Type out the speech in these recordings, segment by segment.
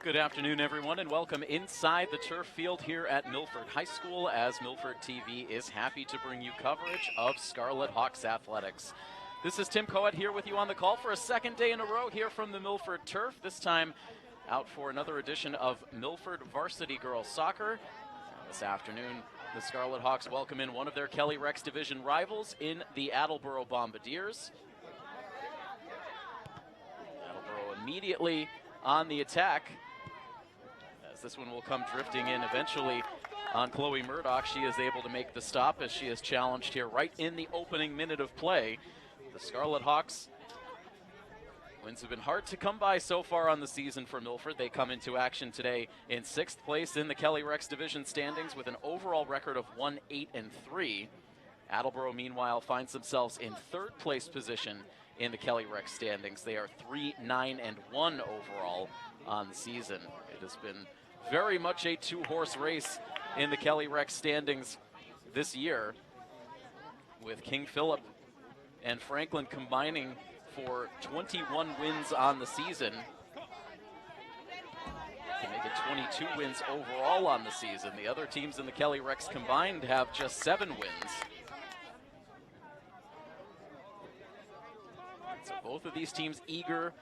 Good afternoon, everyone, and welcome inside the turf field here at Milford High School as Milford TV is happy to bring you coverage of Scarlet Hawks athletics. This is Tim Coet here with you on the call for a second day in a row here from the Milford turf, this time out for another edition of Milford Varsity Girls Soccer. This afternoon, the Scarlet Hawks welcome in one of their Kelly Rex Division rivals in the Attleboro Bombardiers. Attleboro immediately on the attack, as this one will come drifting in eventually on Chloe Murdoch. She is able to make the stop as she is challenged here right in the opening minute of play. The Scarlet Hawks, wins have been hard to come by so far on the season for Milford. They come into action today in 6th place in the Kelly Rex Division standings with an overall record of 1-8-3. Attleboro, meanwhile, finds themselves in 3rd place position in the Kelly Rex standings. They are 3-9-1 overall on the season. It has been very much a two-horse race in the Kelly Rex standings this year, with King Philip and Franklin combining for 21 wins on the season to make it 22 wins overall on the season. The other teams in the Kelly Rex combined have just 7 wins. So both of these teams eager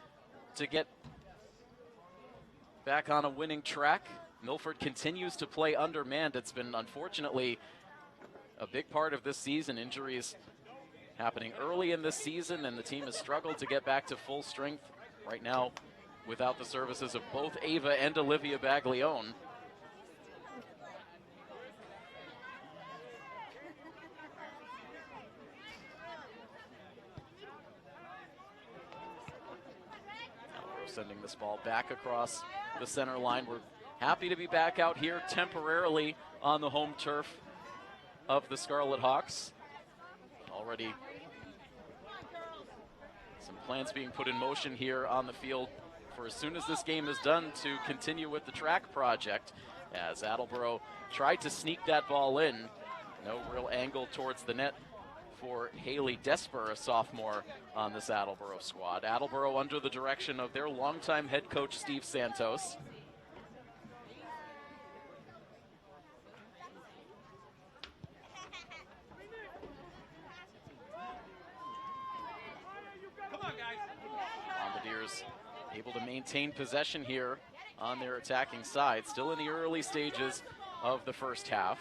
to get back on a winning track. Milford continues to play undermanned. It's been, unfortunately, a big part of this season. Injuries happening early in this season, and the team has struggled to get back to full strength right now without the services of both Ava and Olivia Baglione. Sending this ball back across the center line. We're happy to be back out here temporarily on the home turf of the Scarlet Hawks. Already some plans being put in motion here on the field for as soon as this game is done to continue with the track project, as Attleboro tried to sneak that ball in. No real angle towards the net for Haley Desper, a sophomore on this Attleboro squad. Attleboro under the direction of their longtime head coach, Steve Santos. Bombardiers able to maintain possession here on their attacking side, still in the early stages of the first half.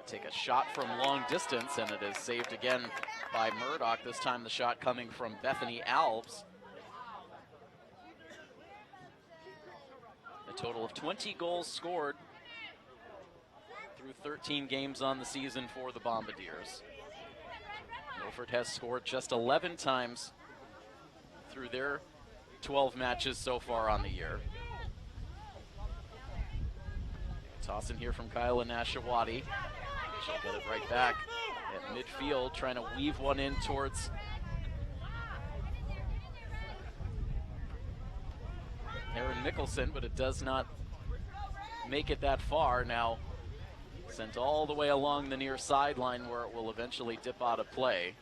Take a shot from long distance, and it is saved again by Murdoch, this time the shot coming from Bethany Alves. A total of 20 goals scored through 13 games on the season for the Bombardiers. Milford has scored just 11 times through their 12 matches so far on the year. Toss in here from Kyla Nashawati. She'll get it right back at midfield, trying to weave one in towards Erin Mickelson, but it does not make it that far. Now sent all the way along the near sideline, where it will eventually dip out of play.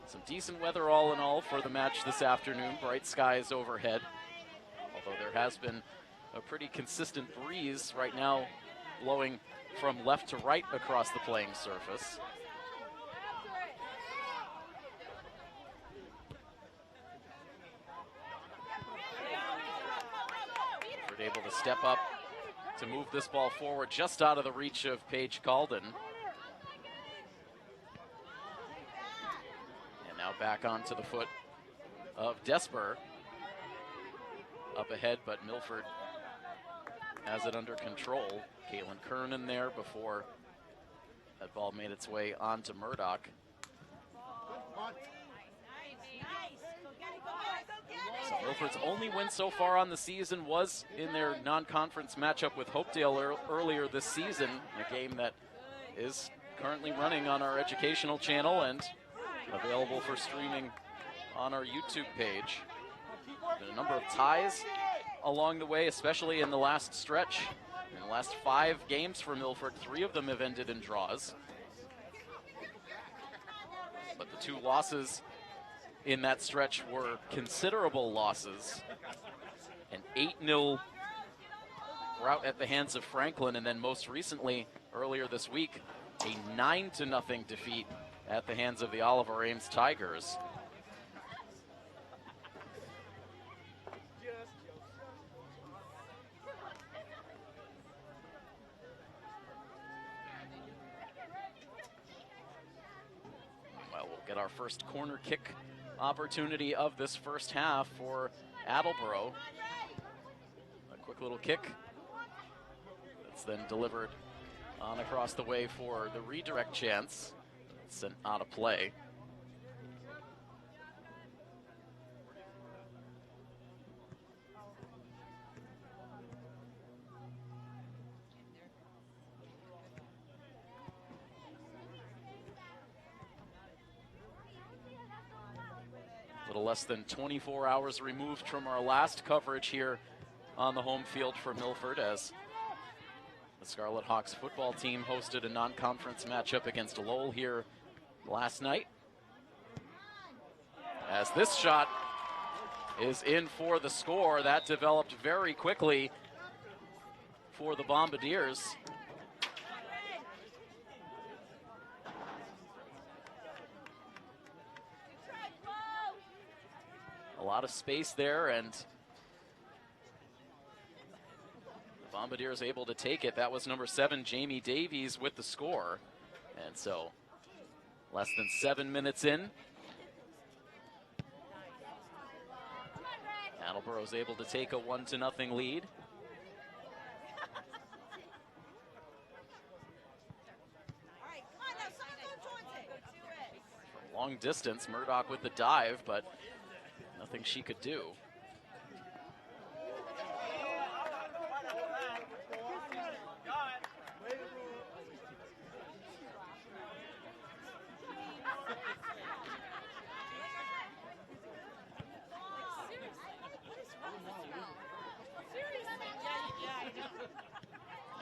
Some decent weather all in all for the match this afternoon. Bright skies overhead, although there has been a pretty consistent breeze right now blowing from left to right across the playing surface. Milford able to step up to move this ball forward just out of the reach of Paige Calden. And now back onto the foot of Desper. Up ahead, but Milford has it under control. Caitlin Kernan there before that ball made its way onto Murdoch. So Milford's only win so far on the season was in their non-conference matchup with Hopedale earlier this season, a game that is currently running on our educational channel and available for streaming on our YouTube page. Been a number of ties along the way, especially in the last stretch In the last 5 games for Milford, 3 of them have ended in draws. But the 2 losses in that stretch were considerable losses. An 8-0 rout at the hands of Franklin, and then most recently, earlier this week, a 9-0 defeat at the hands of the Oliver Ames Tigers. Well, we'll get our first corner kick opportunity of this first half for Attleboro. A quick little kick that's then delivered on across the way for the redirect chance. Sent out of play. A little less than 24 hours removed from our last coverage here on the home field for Milford, as the Scarlet Hawks football team hosted a non-conference matchup against Lowell here last night. As this shot is in for the score, that developed very quickly for the Bombardiers. A lot of space there, and the Bombardiers able to take it. That was number 7, Jamie Davies, with the score. And so, less than 7 minutes in, Attleboro's able to take a 1-0 lead. From long distance, Murdoch with the dive, but nothing she could do.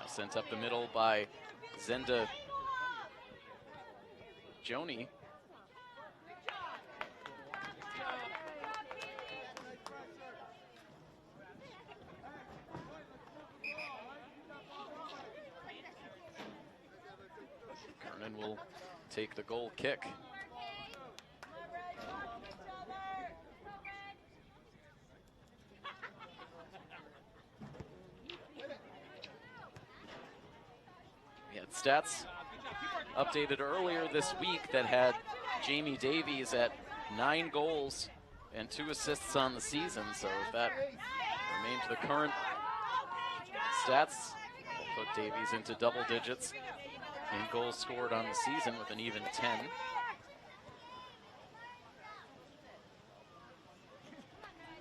Sent up the middle by Zenda Joni. Kernan will take the goal kick. Stats updated earlier this week that had Jamie Davies at 9 goals and 2 assists on the season. So if that remained the current stats, we'll put Davies into double digits in goals scored on the season with an even 10.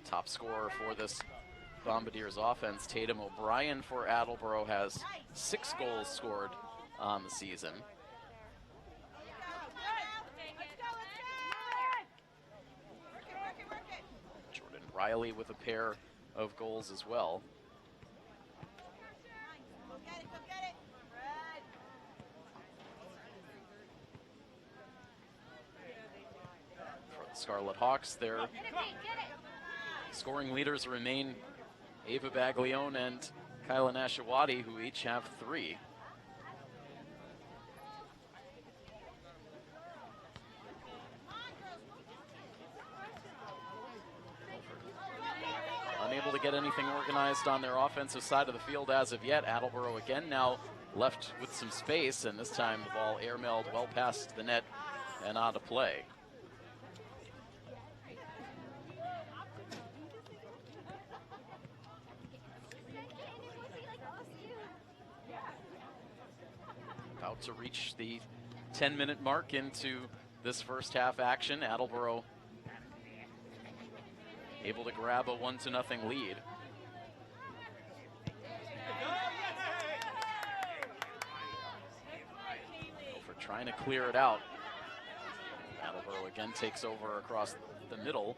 Top scorer for this Bombardiers offense, Tatum O'Brien for Attleboro, has 6 goals scored on the season. Jordan Riley with a pair of goals as well. For the Scarlet Hawks, their scoring leaders remain Ava Baglione and Kyla Nashawati, who each have 3. Unable to get anything organized on their offensive side of the field as of yet. Attleboro again now left with some space, and this time the ball airmailed well past the net and out of play. About to reach the 10-minute mark into this first half action. Attleboro able to grab a 1-0 lead. Milford trying to clear it out. Attleboro again takes over across the middle.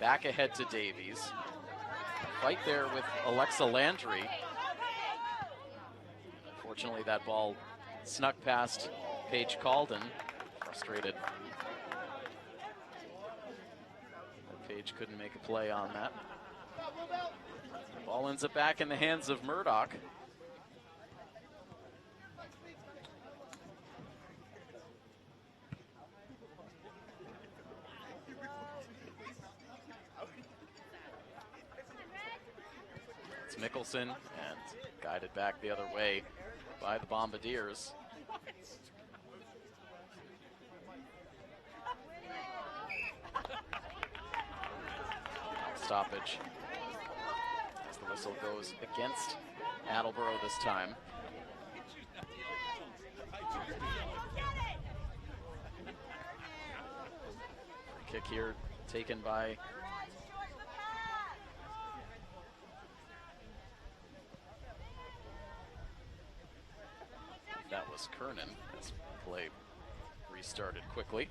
Back ahead to Davies. Fight there with Alexa Landry. Unfortunately, that ball snuck past Paige Calden. Frustrated. Paige couldn't make a play on that. Ball ends up back in the hands of Murdoch. It's Mickelson, and guided back the other way by the Bombardiers. Stoppage as the whistle goes against Attleboro this time. Free kick here taken by that was Kernan as play restarted quickly.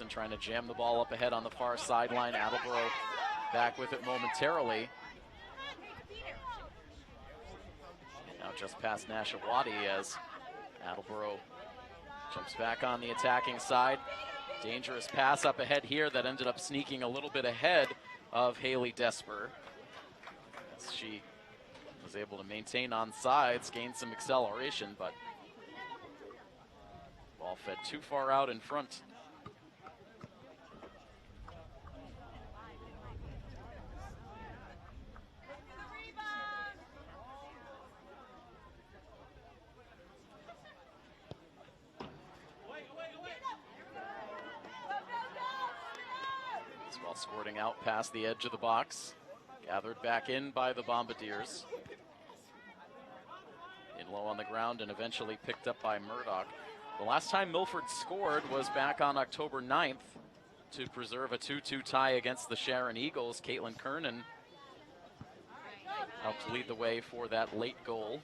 Trying to jam the ball up ahead on the far sideline. Attleboro back with it momentarily. Now just past Nashawati as Attleboro jumps back on the attacking side. Dangerous pass up ahead here that ended up sneaking a little bit ahead of Haley Desper. As she was able to maintain on sides, gain some acceleration, but ball fed too far out in front. Squirting out past the edge of the box. Gathered back in by the Bombardiers. In low on the ground and eventually picked up by Murdoch. The last time Milford scored was back on October 9th to preserve a 2-2 tie against the Sharon Eagles. Caitlin Kernan helped lead the way for that late goal.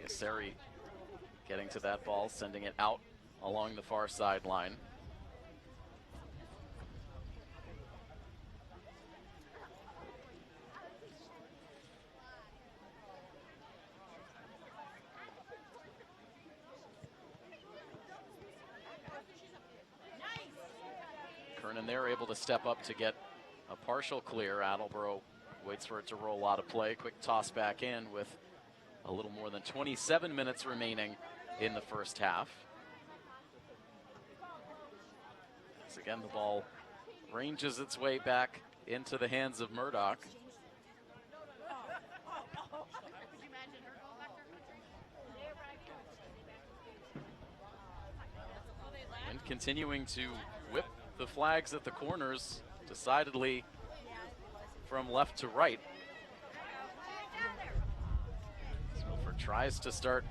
Seri getting to that ball, sending it out along the far sideline. Kernan there able to step up to get a partial clear. Attleboro waits for it to roll out of play. Quick toss back in with a little more than 27 minutes remaining in the first half. As again, the ball ranges its way back into the hands of Murdoch. And continuing to whip the flags at the corners, decidedly from left to right. Tries to start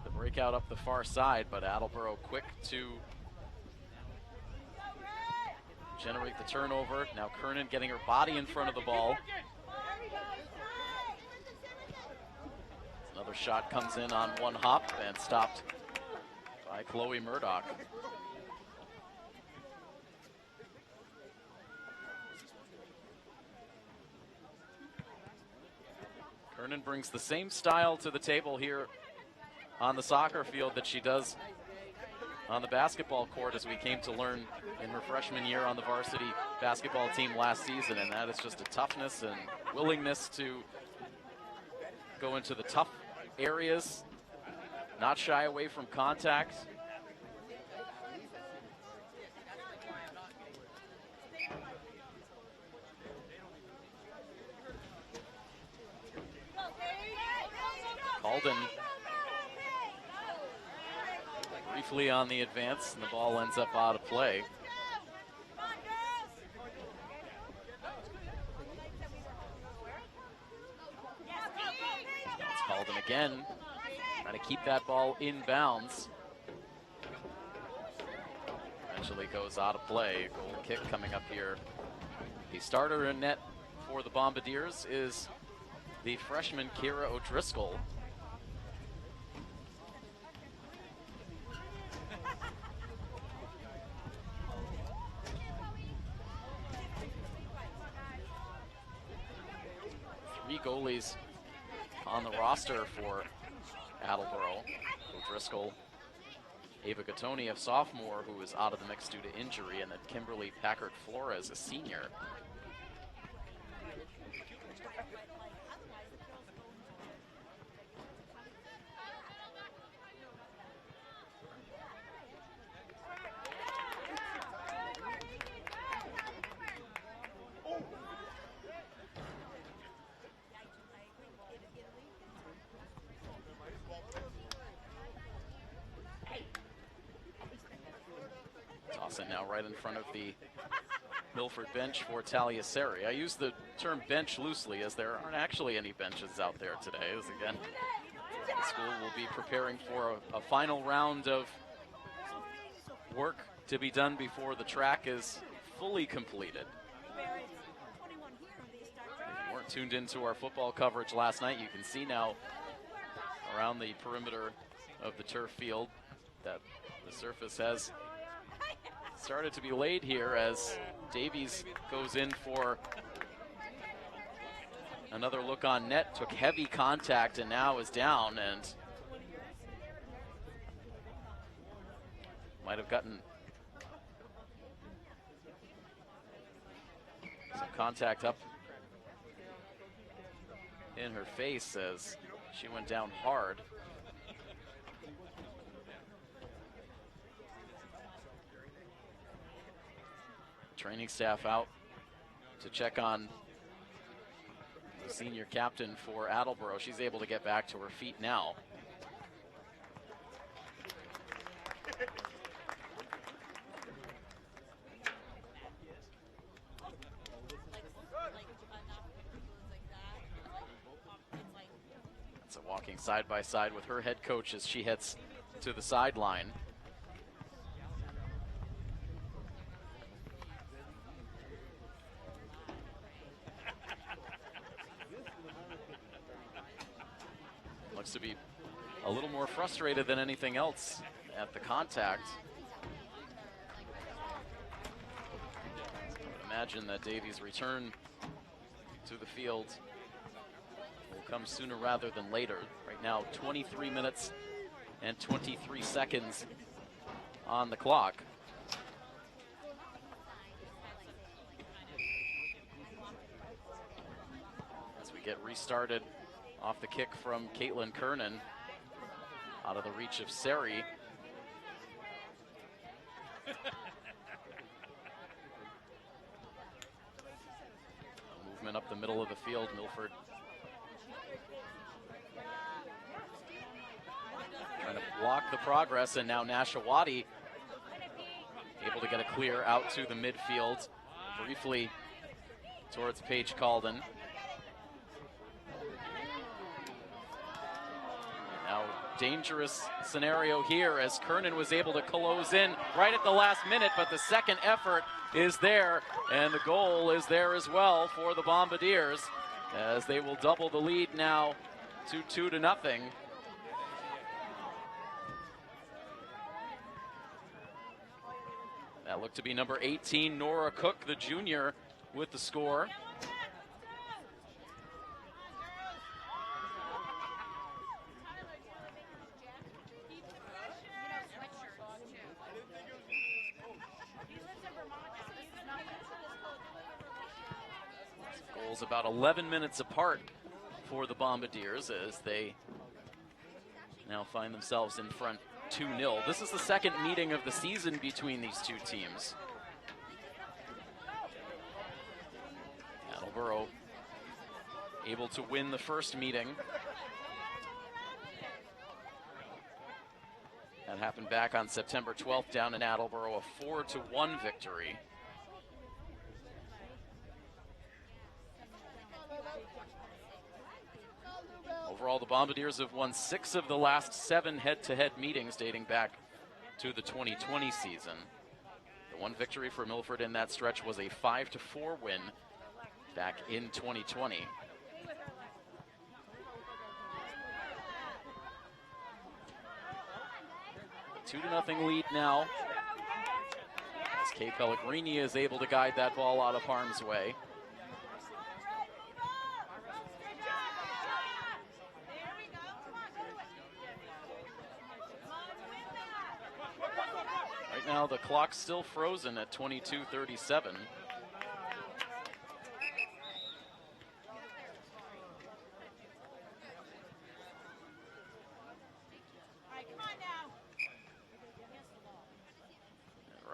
the breakout up the far side, but Attleboro quick to generate the turnover. Now Kernan getting her body in front of the ball. Another shot comes in on one hop and stopped by Chloe Murdoch. Kernan brings the same style to the table here on the soccer field that she does on the basketball court, as we came to learn in her freshman year on the varsity basketball team last season, and that is just a toughness and willingness to go into the tough areas, not shy away from contact. Calden briefly on the advance, and the ball ends up out of play. It's Calden again, trying to keep that ball in bounds. Eventually goes out of play. Goal kick coming up here. The starter in net for the Bombardiers is the freshman Kira O'Driscoll. Three goalies on the roster for Attleboro. O'Driscoll, Ava Gattoni, a sophomore who is out of the mix due to injury, and then Kimberly Packard-Flores, a senior. And now right in front of the Milford bench for Talia Seri. I use the term bench loosely as there aren't actually any benches out there today, as again, the school will be preparing for a final round of work to be done before the track is fully completed. If you weren't tuned into our football coverage last night, you can see now around the perimeter of the turf field that the surface has started to be laid here as Davies goes in for another look on net, took heavy contact and now is down, and might have gotten some contact up in her face as she went down hard. Training staff out to check on the senior captain for Attleboro. She's able to get back to her feet now. It's a walking side by side with her head coach as she heads to the sideline. To be a little more frustrated than anything else at the contact. I would imagine that Davies' return to the field will come sooner rather than later. Right now, 23 minutes and 23 seconds on the clock. As we get restarted off the kick from Caitlin Kernan, out of the reach of Seri. Movement up the middle of the field, Milford trying to block the progress, and now Nashawati able to get a clear out to the midfield, briefly towards Paige Calden. Dangerous scenario here as Kernan was able to close in right at the last minute, but the second effort is there, and the goal is there as well for the Bombardiers as they will double the lead now to 2-0. That looked to be number 18, Nora Cook, the junior, with the score. About 11 minutes apart for the Bombardiers as they now find themselves in front 2-0. This is the second meeting of the season between these two teams. Attleboro able to win the first meeting. That happened back on September 12th down in Attleboro, a 4-1 victory. Overall, the Bombardiers have won 6 of the last 7 head-to-head meetings dating back to the 2020 season. The one victory for Milford in that stretch was a 5-4 win back in 2020. A 2-0 lead now, as Kay Pellegrini is able to guide that ball out of harm's way. Right now the clock's still frozen at 22:37.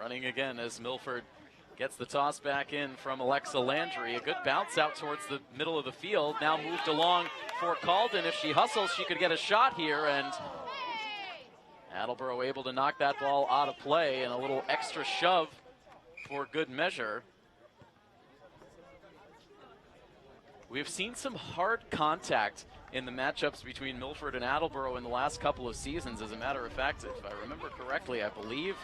Running again as Milford gets the toss back in from Alexa Landry. A good bounce out towards the middle of the field. Now moved along for Calden. If she hustles, she could get a shot here, and Attleboro able to knock that ball out of play, and a little extra shove for good measure. We've seen some hard contact in the matchups between Milford and Attleboro in the last couple of seasons. As a matter of fact, if I remember correctly, I believe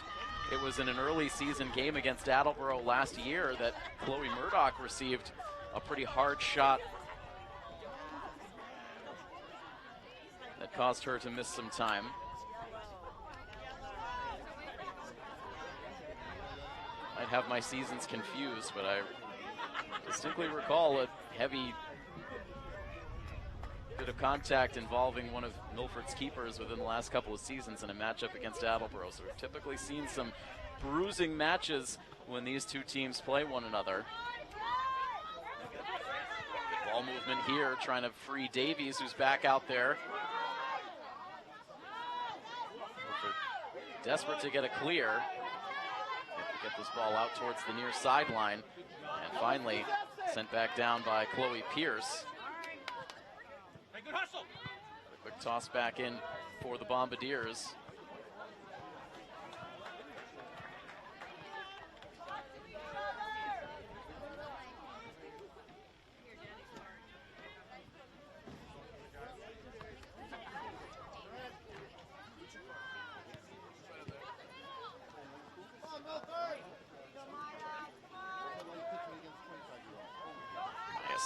it was in an early season game against Attleboro last year that Chloe Murdoch received a pretty hard shot that caused her to miss some time. I'd have my seasons confused, but I distinctly recall a heavy bit of contact involving one of Milford's keepers within the last couple of seasons in a matchup against Attleboro. So we've typically seen some bruising matches when these two teams play one another. Good ball movement here, trying to free Davies, who's back out there. Milford desperate to get a clear. Get this ball out towards the near sideline, and finally sent back down by Chloe Pierce. A quick toss back in for the Bombardiers.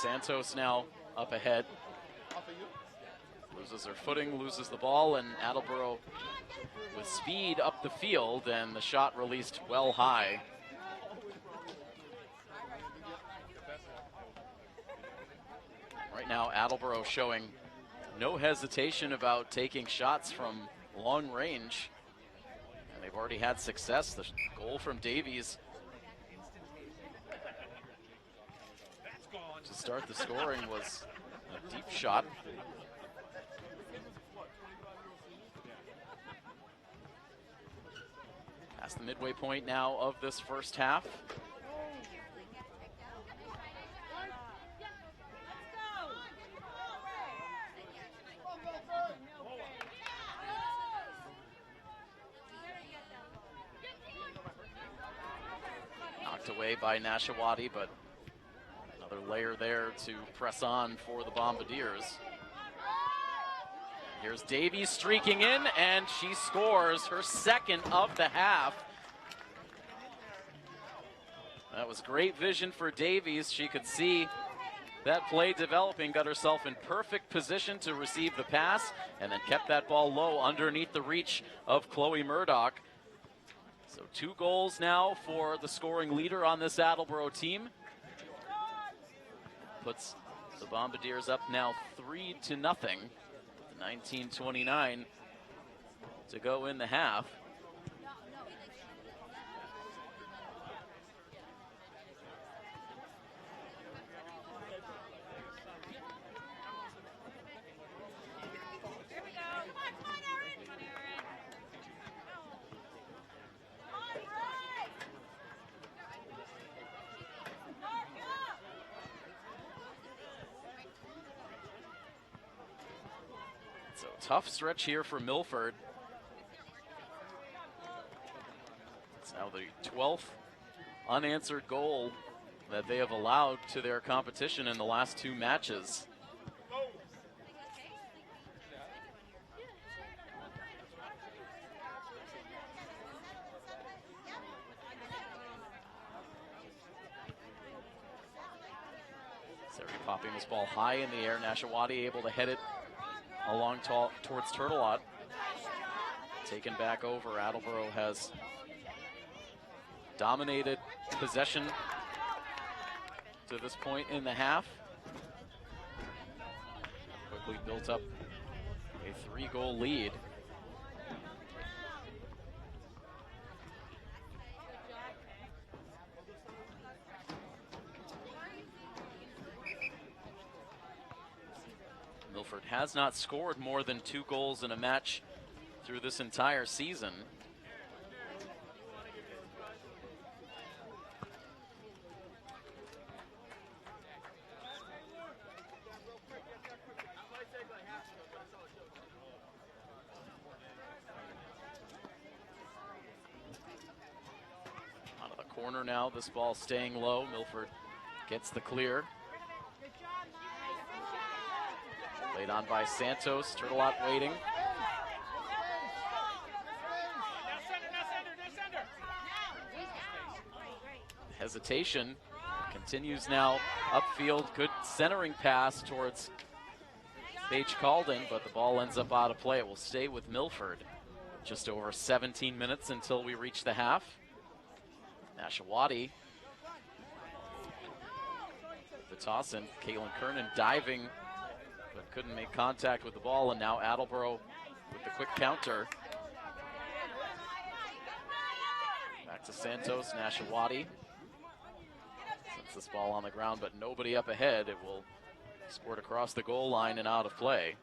Santos now up ahead. Loses her footing, loses the ball, and Attleboro with speed up the field, and the shot released well high. Right now, Attleboro showing no hesitation about taking shots from long range, and they've already had success. The goal from Davies to start the scoring was a deep shot. Past the midway point now of this first half. Knocked away by Nashawati, but another layer there to press on for the Bombardiers. Here's Davies streaking in, and she scores her second of the half. That was great vision for Davies. She could see that play developing, got herself in perfect position to receive the pass, and then kept that ball low underneath the reach of Chloe Murdoch. So 2 goals now for the scoring leader on this Attleboro team. Puts the Bombardiers up now 3-0. 19:29 to go in the half. So tough stretch here for Milford. It's now the 12th unanswered goal that they have allowed to their competition in the last 2 matches. Sari popping this ball high in the air. Nashawati able to head it along towards Turtelot. Taken back over. Attleboro has dominated possession to this point in the half. Quickly built up a 3-goal lead. Milford has not scored more than 2 goals in a match through this entire season. Out of the corner now, this ball staying low. Milford gets the clear. Laid on by Santos. Turtelot waiting. Hesitation continues now upfield. Good centering pass towards Paige Calden, but the ball ends up out of play. It will stay with Milford. Just over 17 minutes until we reach the half. Nashawati. The toss in. Caitlin Kernan diving, but couldn't make contact with the ball, and now Attleboro with the quick counter. Back to Santos. Nashawati. Sets this ball on the ground, but nobody up ahead. It will squirt across the goal line and out of play.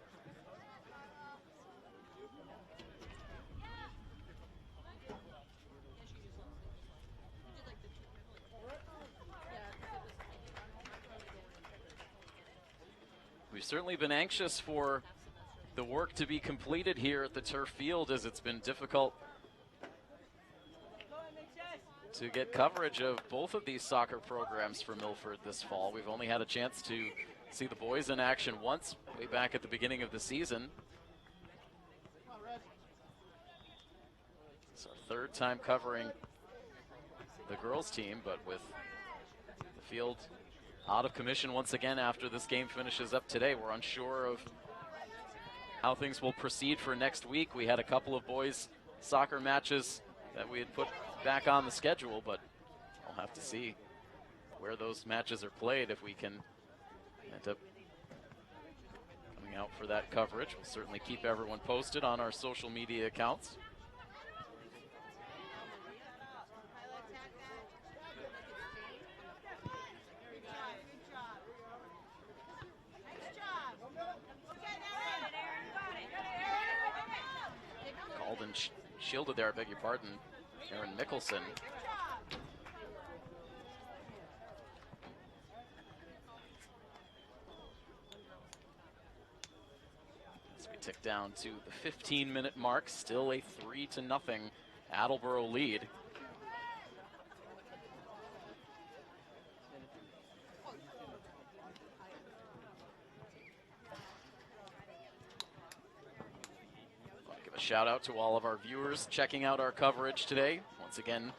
We've certainly been anxious for the work to be completed here at the turf field, as it's been difficult to get coverage of both of these soccer programs for Milford this fall. We've only had a chance to see the boys in action once, way back at the beginning of the season. It's our 3rd time covering the girls team, but with the field out of commission once again after this game finishes up today, we're unsure of how things will proceed for next week. We had a couple of boys soccer matches that we had put back on the schedule, but I'll have to see where those matches are played if we can end up coming out for that coverage. We'll certainly keep everyone posted on our social media accounts. Calden shielded there, I beg your pardon. Aaron Mickelson. As we tick down to the 15-minute mark, still a 3-0 Attleboro lead. Shout out to all of our viewers checking out our coverage today. Once again,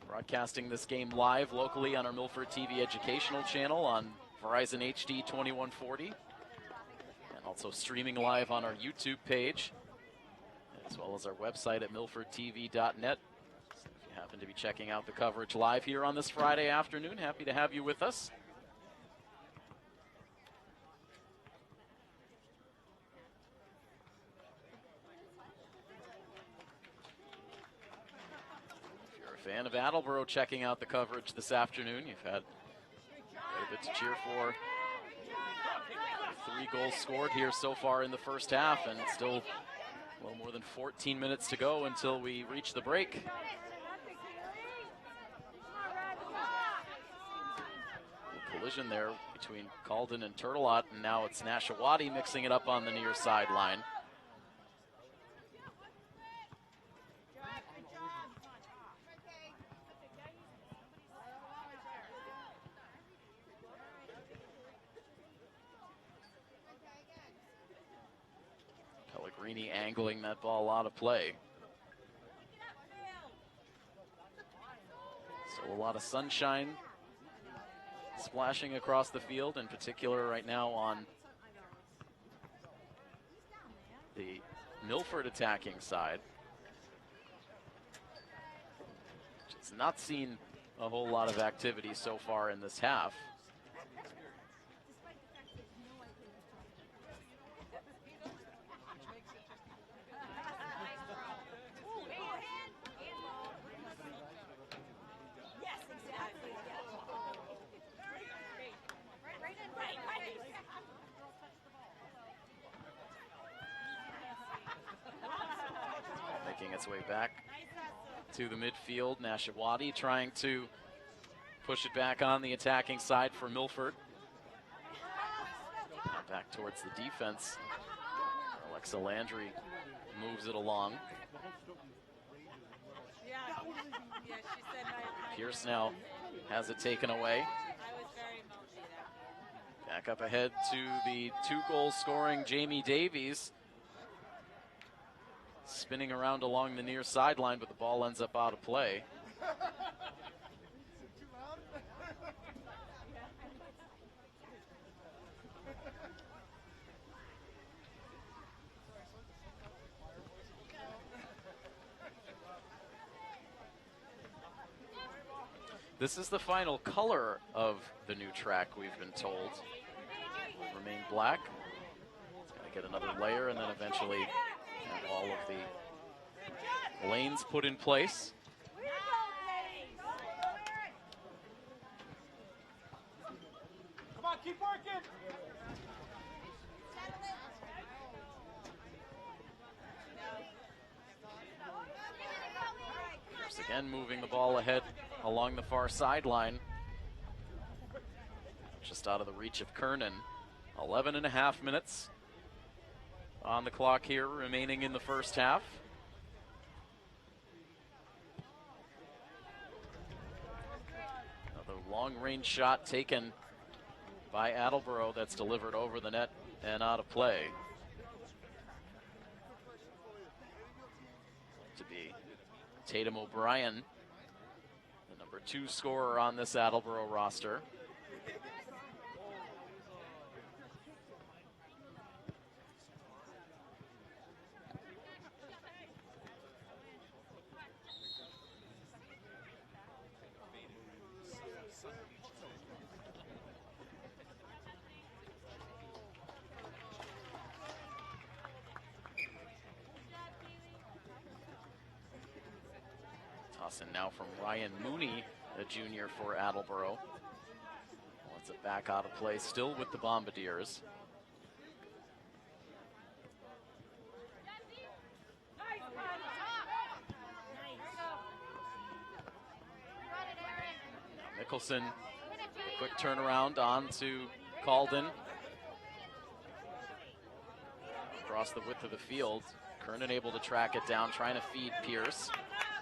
broadcasting this game live locally on our Milford TV educational channel on Verizon HD 2140. And also streaming live on our YouTube page, as well as our website at milfordtv.net. So if you happen to be checking out the coverage live here on this Friday afternoon, happy to have you with us. Fan of Attleboro checking out the coverage this afternoon. You've had quite a bit to cheer for. 3 goals scored here so far in the first half, and still a little more than 14 minutes to go until we reach the break. Collision there between Calden and Turtelot, and now it's Nashawati mixing it up on the near sideline. Pellegrini angling that ball out of play. Still a lot of sunshine splashing across the field, in particular right now on the Milford attacking side. It's not seen a whole lot of activity so far in this half. Making its way back to the midfield. Nashawati trying to push it back on the attacking side for Milford. Now back towards the defense. Alexa Landry moves it along. Pierce now has it taken away. Back up ahead to the 2-goal scoring Jamie Davies. Spinning around along the near sideline, but the ball ends up out of play. This is the final color of the new track, we've been told. Will remain black. It's going to get another layer and then eventually have all of the lanes put in place. Come on, keep working. Pierce again moving the ball ahead along the far sideline. Just out of the reach of Kernan. 11.5 minutes on the clock here, remaining in the first half. Another long-range shot taken by Attleboro that's delivered over the net and out of play. To be Tatum O'Brien, the number 2 scorer on this Attleboro roster. Tossing now from Ryan Mooney, a junior for Attleboro. Wants it back out of play, still with the Bombardiers. Now Mickelson, quick turnaround on to Calden. Across the width of the field. Kernan able to track it down, trying to feed Pierce.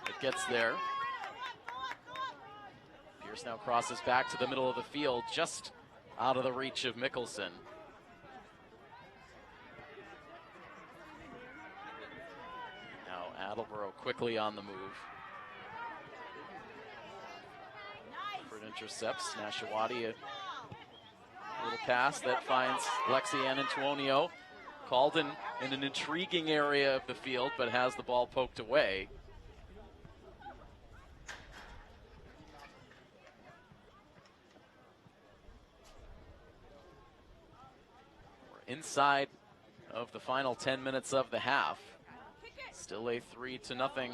It gets there. Pierce now crosses back to the middle of the field, just out of the reach of Mickelson. Now Attleboro quickly on the move. Milford intercepts. Nashawati, a little pass that finds Lexi Antonio. Calden in an intriguing area of the field, but has the ball poked away. Inside of the final 10 minutes of the half. Still a 3-0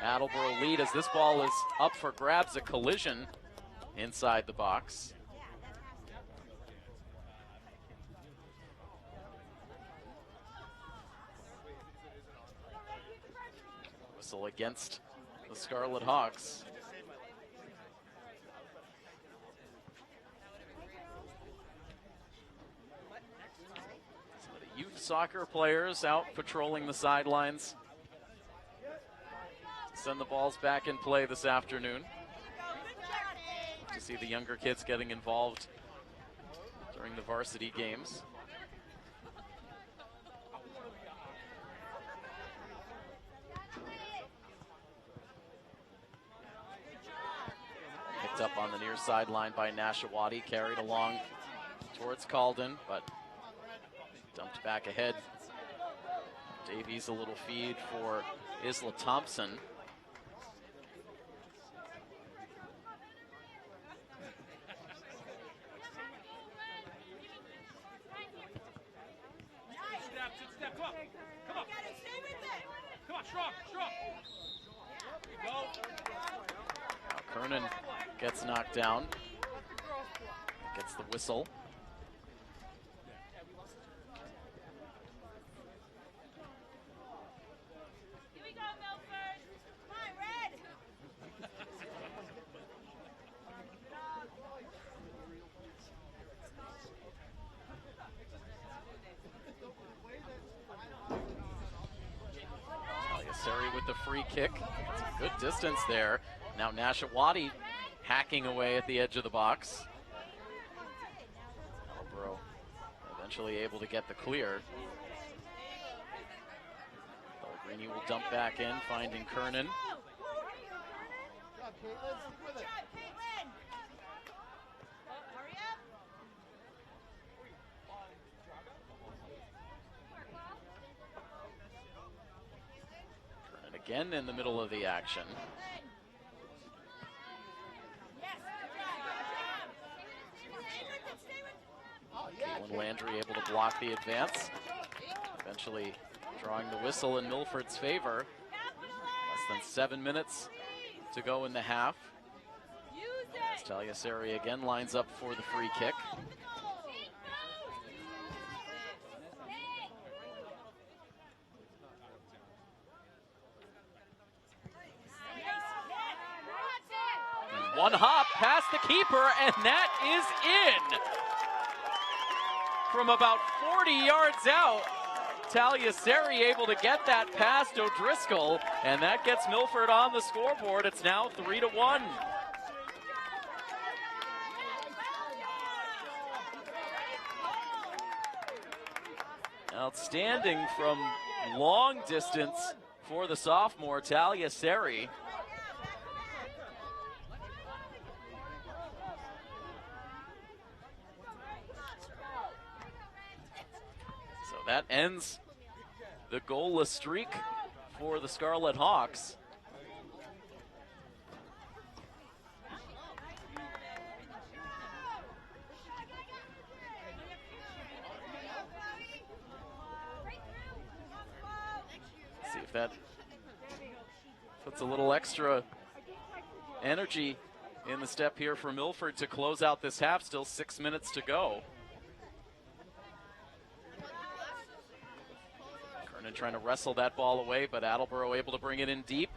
Attleboro lead as this ball is up for grabs, a collision inside the box. Whistle against the Scarlet Hawks. Youth soccer players out patrolling the sidelines. Send the balls back in play this afternoon. To see the younger kids getting involved during the varsity games. Picked up on the near sideline by Nashawati, carried along towards Calden, but dumped back ahead. Davies a little feed for Isla Thompson. Step, come on. Come on. Come on, strong. Go. Now Kernan gets knocked down. Gets the whistle. Here we go, Milford. Come on, Red. Sari with the free kick. It's a good distance there. Now Nashawati hacking away at the edge of the box. Attleboro eventually able to get the clear. Pellegrini will dump back in, finding Kernan. Again in the middle of the action. Caitlin Landry able to block the advance. Eventually drawing the whistle in Milford's favor. Less than 7 minutes to go in the half. As Tagliasseri again lines up for the free kick. One hop past the keeper, and that is in. From about 40 yards out, Tagliasseri able to get that past O'Driscoll, and that gets Milford on the scoreboard. It's now 3-1. Outstanding from long distance for the sophomore, Tagliasseri. That ends the goalless streak for the Scarlet Hawks. See if that puts a little extra energy in the step here for Milford to close out this half. Still 6 minutes to go. Trying to wrestle that ball away, but Attleboro able to bring it in deep.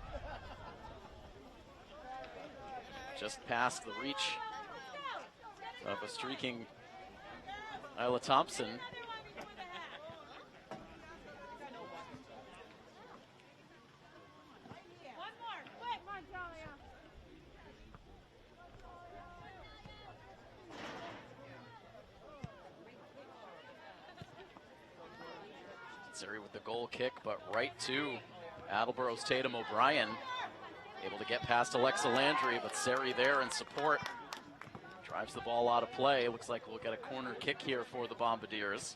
Just past the reach of a streaking Isla Thompson. With the goal kick, but right to Attleboro's Tatum O'Brien. Able to get past Alexa Landry, but Sari there in support. Drives the ball out of play. Looks like we'll get a corner kick here for the Bombardiers.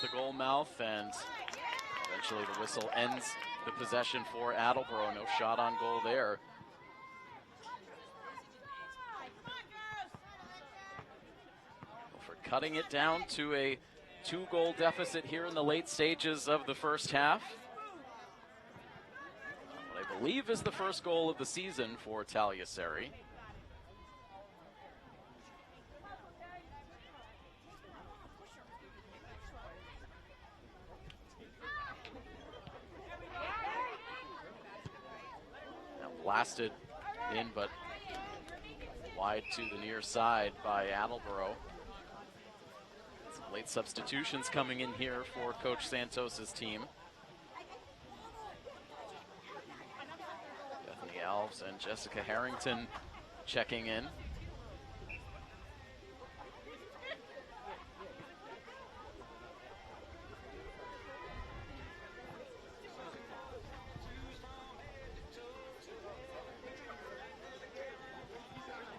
The goal mouth, and eventually the whistle ends the possession for Attleboro. No shot on goal there. For cutting it down to a 2-goal deficit here in the late stages of the first half. What I believe is the first goal of the season for Tagliasseri. Blasted in, but wide to the near side by Attleboro. Some late substitutions coming in here for Coach Santos's team. Galves and Jessica Harrington checking in.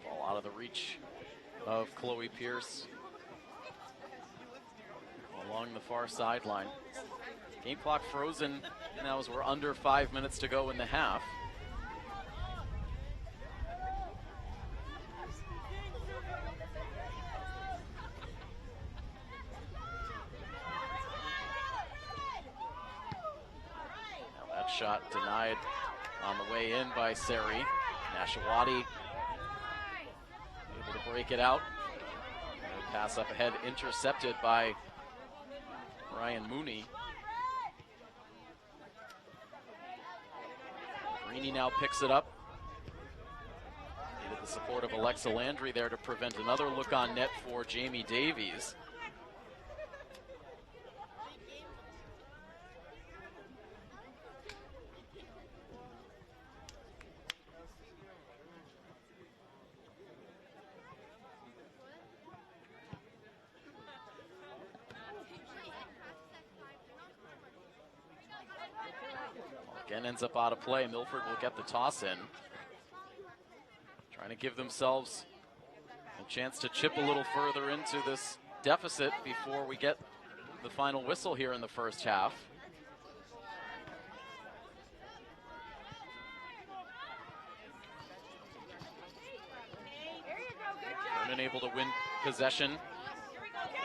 Ball out of the reach of Chloe Pierce along the far sideline. Game clock frozen now as we're under 5 minutes to go in the half. Now that shot denied on the way in by Seri. Nashawati able to break it out. Pass up ahead intercepted by Ryan Mooney. Greeny now picks it up. Needed the support of Alexa Landry there to prevent another look on net for Jamie Davies. Again, ends up out of play. Milford will get the toss in. Trying to give themselves a chance to chip a little further into this deficit before we get the final whistle here in the first half. Vernon able to win possession.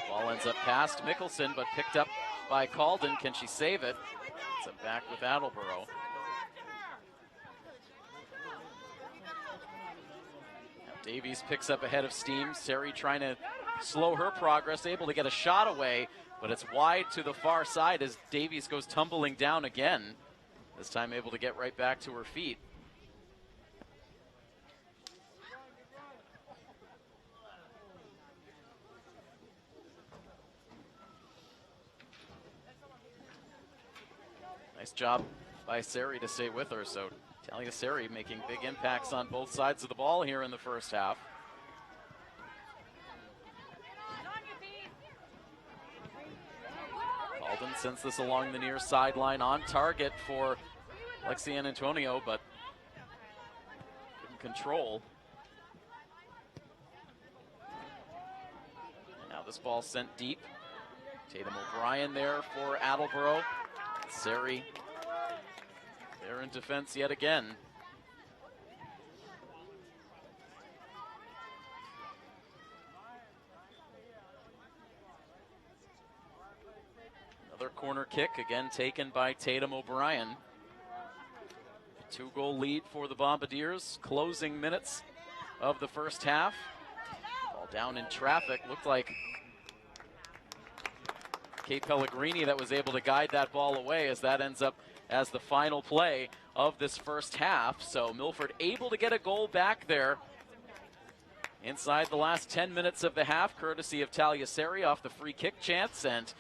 Ball ends up past Mickelson, but picked up by Calden. Can she save it? It's a back with Attleboro. Now Davies picks up ahead of steam. Seri trying to slow her progress, able to get a shot away, but it's wide to the far side as Davies goes tumbling down again. This time able to get right back to her feet. Nice job by Seri to stay with her. So Talia Seri making big impacts on both sides of the ball here in the first half. Calden sends this along the near sideline, on target for Lexi Antonio, but couldn't control. And now this ball sent deep. Tatum O'Brien there for Attleboro. Seri there in defense yet again. Another corner kick, again taken by Tatum O'Brien. 2-goal lead for the Bombardiers. Closing minutes of the first half. Ball down in traffic. Looked like Kate Pellegrini that was able to guide that ball away, as that ends up as the final play of this first half. So Milford able to get a goal back there inside the last 10 minutes of the half, courtesy of Talia Seri off the free kick chance. And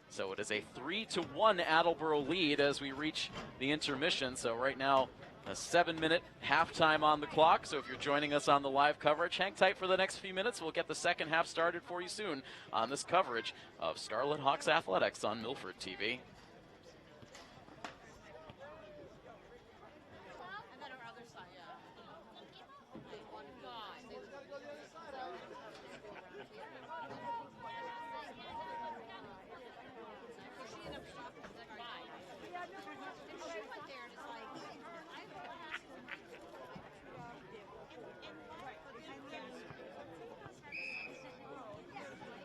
so it is a 3-1 Attleboro lead as we reach the intermission. So right now, a 7-minute halftime on the clock. So if you're joining us on the live coverage, hang tight for the next few minutes. We'll get the second half started for you soon on this coverage of Scarlet Hawks Athletics on Milford TV.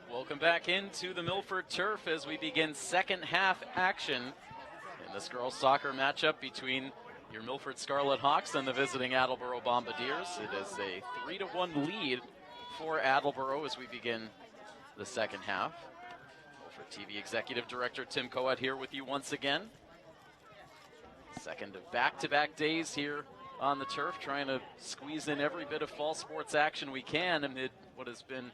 Welcome back into the Milford turf as we begin second half action in this girls soccer matchup between your Milford Scarlet Hawks and the visiting Attleboro Bombardiers. It is a 3-1 lead for Attleboro as we begin the second half. Milford TV Executive Director Tim Coet here with you once again. Second of back-to-back days here on the turf, trying to squeeze in every bit of fall sports action we can amid what has been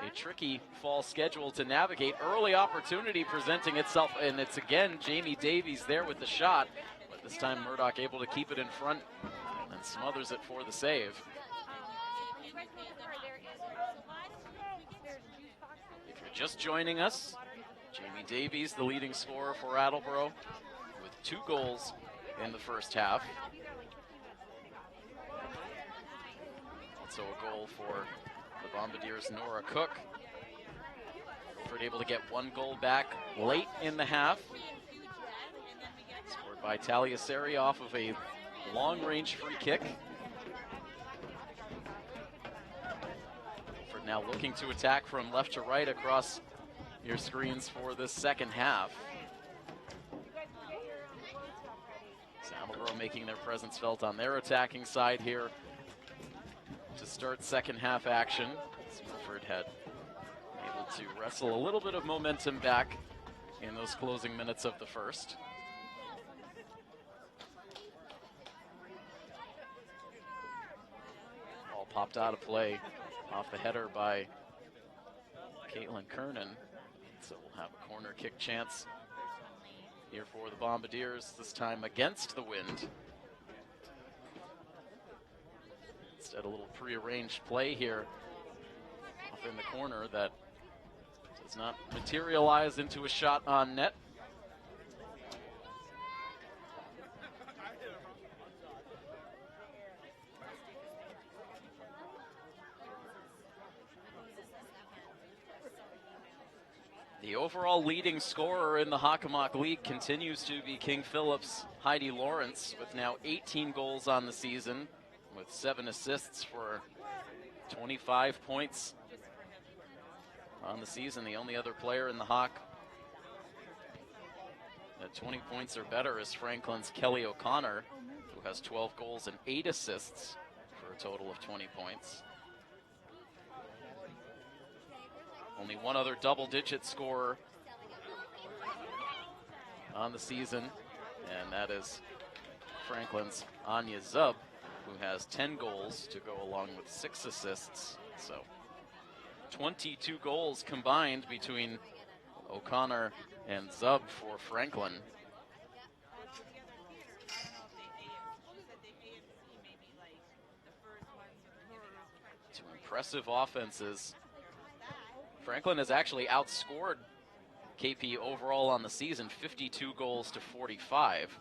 a tricky fall schedule to navigate. Early opportunity presenting itself, and it's again Jamie Davies there with the shot. But This time Murdoch able to keep it in front and smothers it for the save. If you're just joining us, Jamie Davies, the leading scorer for Attleboro, with 2 goals in the first half. Also a goal for the Bombardiers' Nora Cook. Milford able to get 1 goal back late in the half. Scored by Taliaseri off of a long-range free kick. Milford now looking to attack from left to right across your screens for this second half. Attleboro making their presence felt on their attacking side here to start second half action. Milford had able to wrestle a little bit of momentum back in those closing minutes of the first. Ball popped out of play off the header by Caitlin Kernan. So we'll have a corner kick chance here for the Bombardiers, this time against the wind. Instead, a little prearranged play here off in the corner that does not materialize into a shot on net. The overall leading scorer in the Hockomock League continues to be King Philip's Heidi Lawrence, with now 18 goals on the season, with 7 assists for 25 points on the season. The only other player in the Hawk at 20 points or better is Franklin's Kelly O'Connor, who has 12 goals and 8 assists for a total of 20 points. Only one other double-digit scorer on the season, and that is Franklin's Anya Zub, who has 10 goals to go along with 6 assists. So 22 goals combined between O'Connor and Zub for Franklin. 2 impressive offenses. Franklin has actually outscored KP overall on the season, 52 goals to 45.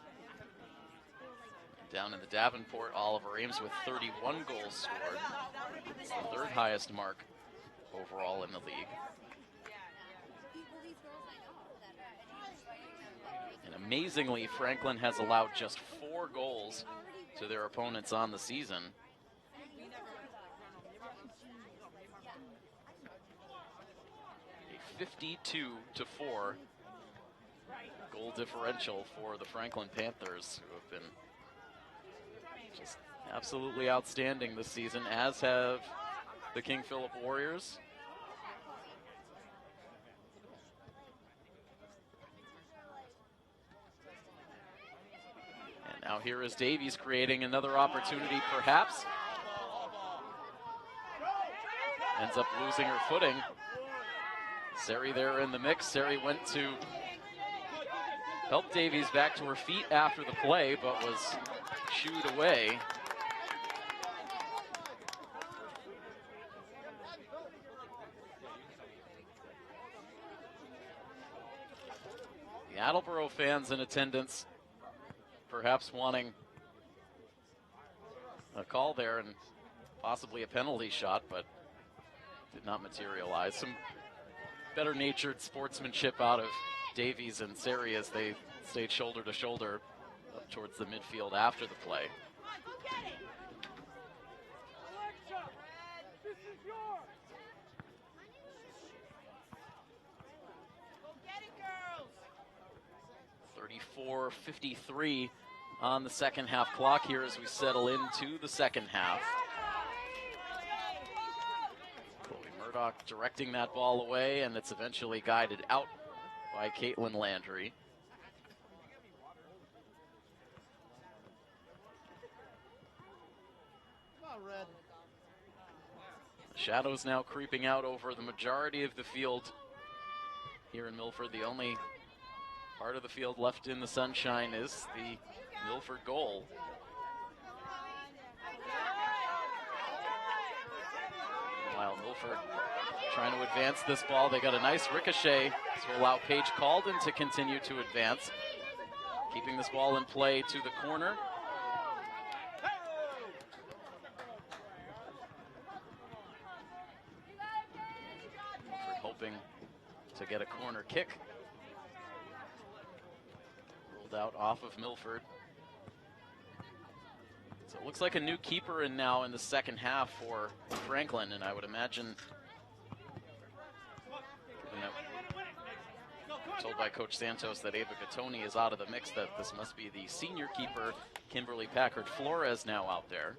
Down in the Davenport, Oliver Ames with 31 goals scored. It's the 3rd highest mark overall in the league. And amazingly, Franklin has allowed just 4 goals to their opponents on the season. A 52-4 goal differential for the Franklin Panthers, who have been just absolutely outstanding this season, as have the King Philip Warriors. And now here is Davies creating another opportunity, perhaps. Ends up losing her footing. Sari there in the mix. Sari went to help Davies back to her feet after the play, but was shooed away. The Attleboro fans in attendance perhaps wanting a call there and possibly a penalty shot, but did not materialize. Some better-natured sportsmanship out of Davies and Sari as they stayed shoulder to shoulder up towards the midfield after the play. This is yours. 34-53 on the second half clock here as we settle into the second half. Murdoch directing that ball away, and it's eventually guided out by Caitlin Landry. The shadows now creeping out over the majority of the field here in Milford. The only Part of the field left in the sunshine is the Milford goal. Meanwhile, Milford trying to advance this ball. They got a nice ricochet. This will allow Paige Calden to continue to advance. Keeping this ball in play to the corner. Milford hoping to get a corner kick. Rolled out off of Milford. So it looks like a new keeper in now in the second half for Franklin, and I would imagine, told by Coach Santos that Ava Gattoni is out of the mix, that this must be the senior keeper, Kimberly Packard Flores, now out there.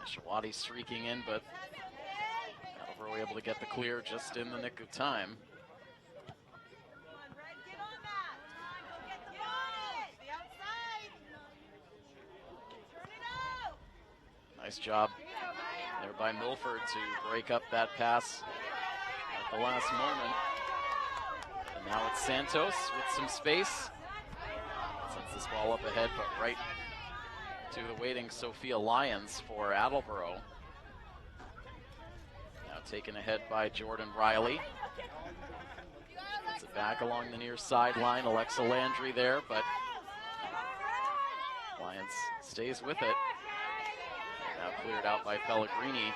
Shawati streaking in, but Attleboro able to get the clear just in the nick of time. Nice job there by Milford to break up that pass at the last moment. And now it's Santos with some space. Sends this ball up ahead, but right to the waiting Sophia Lyons for Attleboro. Now taken ahead by Jordan Riley. Gets it back along the near sideline. Alexa Landry there, but Lyons stays with it. Now cleared out by Pellegrini.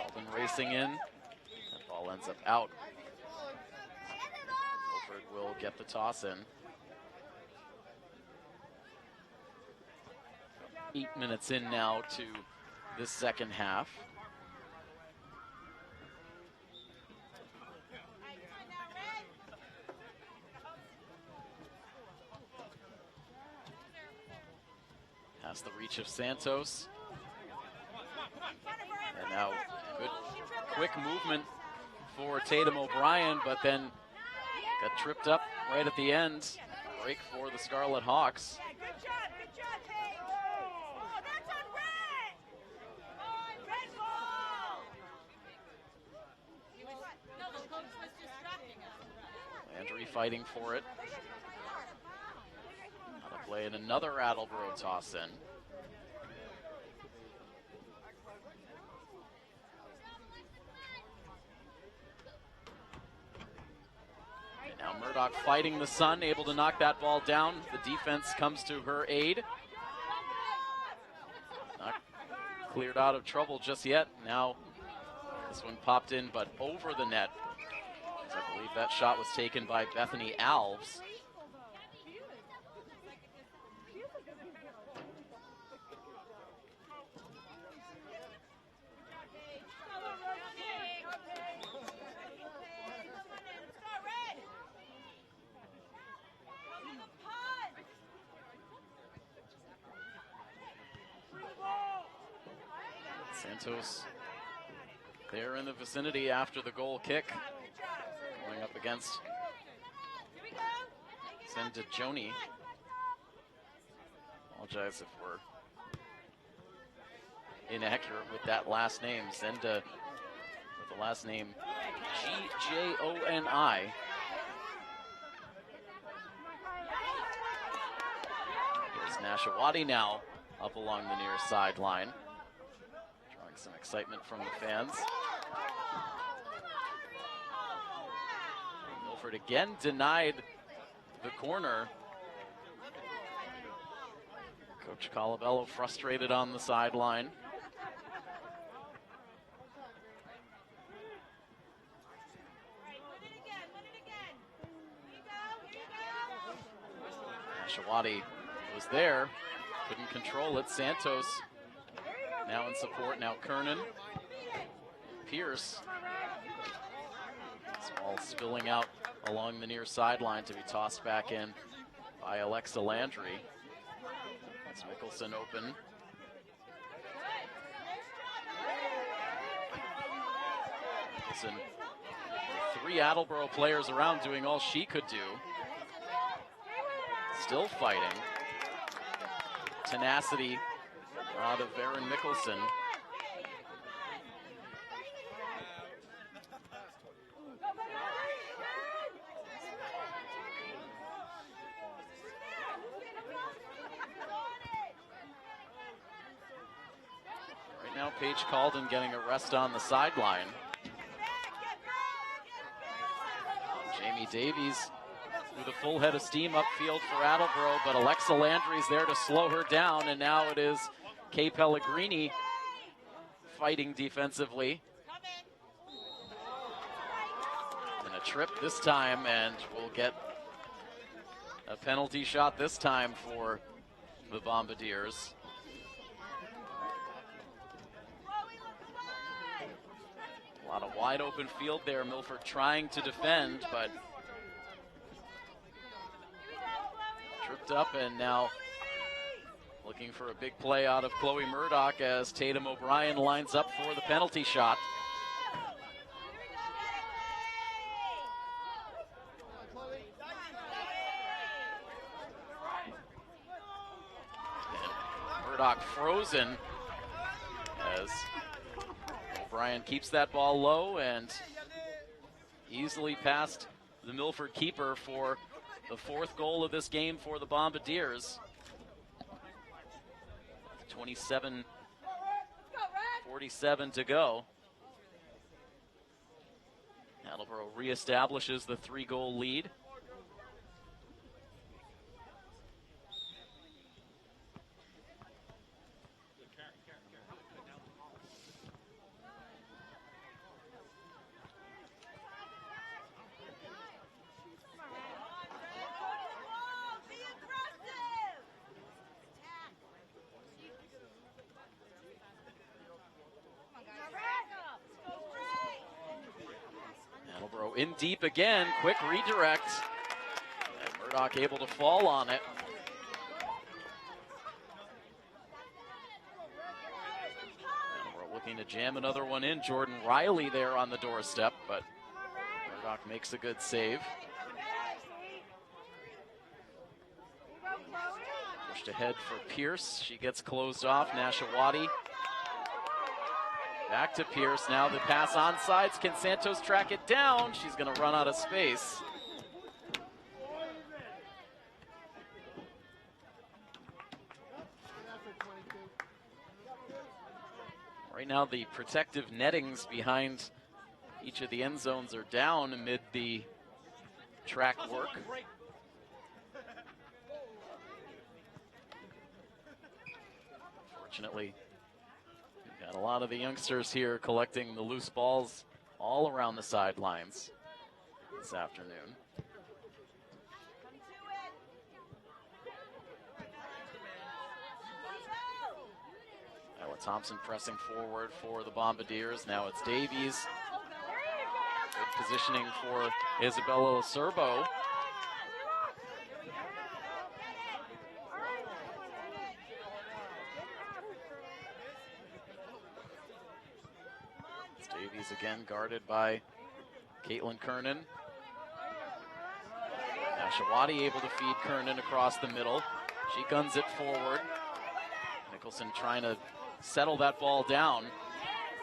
Calden racing in. That ball ends up out. Milford will get the toss in. 8 minutes in now to this second half. Past the reach of Santos. And now good quick movement for Tatum O'Brien, but then got tripped up right at the end. Break for the Scarlet Hawks. Landry fighting for it. Out of play, and another Attleboro toss in. And now Murdoch fighting the sun, able to knock that ball down. The defense comes to her aid. Not cleared out of trouble just yet. Now this one popped in, but over the net. I believe that shot was taken by Bethany Alves. Santos there in the vicinity after the goal kick. Going up against Zenda Joni. Apologize if we're inaccurate with that last name. Zenda with the last name Gjoni. Here's Nashawati now up along the near sideline. Drawing some excitement from the fans. Milford again denied the corner. Coach Colabello frustrated on the sideline. Ashawati was there, couldn't control it. Santos now in support. Now Kernan, Pierce. This ball spilling out along the near sideline to be tossed back in by Alexa Landry. That's Mickelson open. Mickelson 3 Attleboro players around doing all she could do. Still fighting. Tenacity out of Erin Mickelson. Right now, Paige Calden getting a rest on the sideline. Jamie Davies with a full head of steam upfield for Attleboro, but Alexa Landry's there to slow her down, and now it is Kay Pellegrini fighting defensively. And a trip this time, and we'll get a penalty shot this time for the Bombardiers. A lot of wide open field there. Milford trying to defend, but tripped up, and now looking for a big play out of Chloe Murdoch as Tatum O'Brien lines up for the penalty shot. And Murdoch frozen as O'Brien keeps that ball low and easily past the Milford keeper for the 4th goal of this game for the Bombardiers. 27:47 to go. Attleboro reestablishes the 3-goal lead. Attleboro in deep again, quick redirect. And Murdoch able to fall on it. Attleboro looking to jam another one in. Jordan Riley there on the doorstep, but Murdoch makes a good save. Pushed ahead for Pierce. She gets closed off. Nashawati. Back to Pierce. Now the pass on sides. Can Santos track it down? She's going to run out of space. Right now the protective nettings behind each of the end zones are down amid the track work. Fortunately, we've got a lot of the youngsters here collecting the loose balls all around the sidelines this afternoon. Ella Thompson pressing forward for the Bombardiers. Now it's Davies. Good positioning for Isabella Lacerbo. Davies again guarded by Caitlin Kernan. Nashawati able to feed Kernan across the middle. She guns it forward. Mickelson trying to settle that ball down.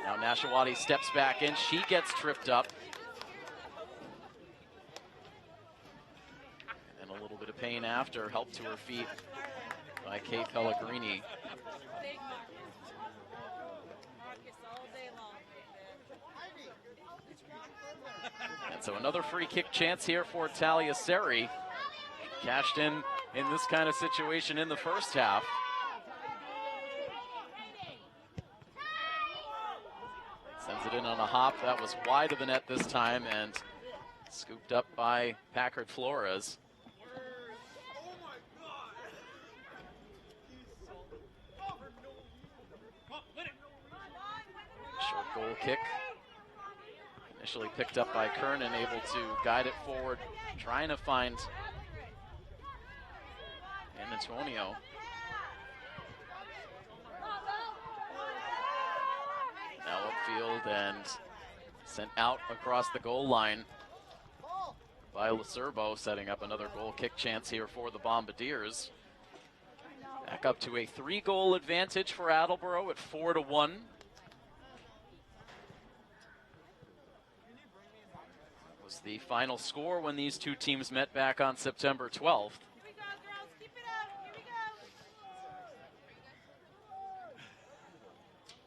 Now Nashawati steps back in. She gets tripped up. And a little bit of pain after, helped to her feet by Kay Pellegrini. And so another free kick chance here for Talia Seri. Cashed in this kind of situation in the first half. Sends it in on a hop. That was wide of the net this time and scooped up by Packard Flores. Short goal kick. Initially picked up by Kernan, able to guide it forward, trying to find Antonio. Now upfield and sent out across the goal line. by Lacerbo, setting up another goal kick chance here for the Bombardiers. Back up to a 3-goal advantage for Attleboro at 4-1. Was the final score when these two teams met back on September 12th. Here we go, girls. Keep it up. Here we go.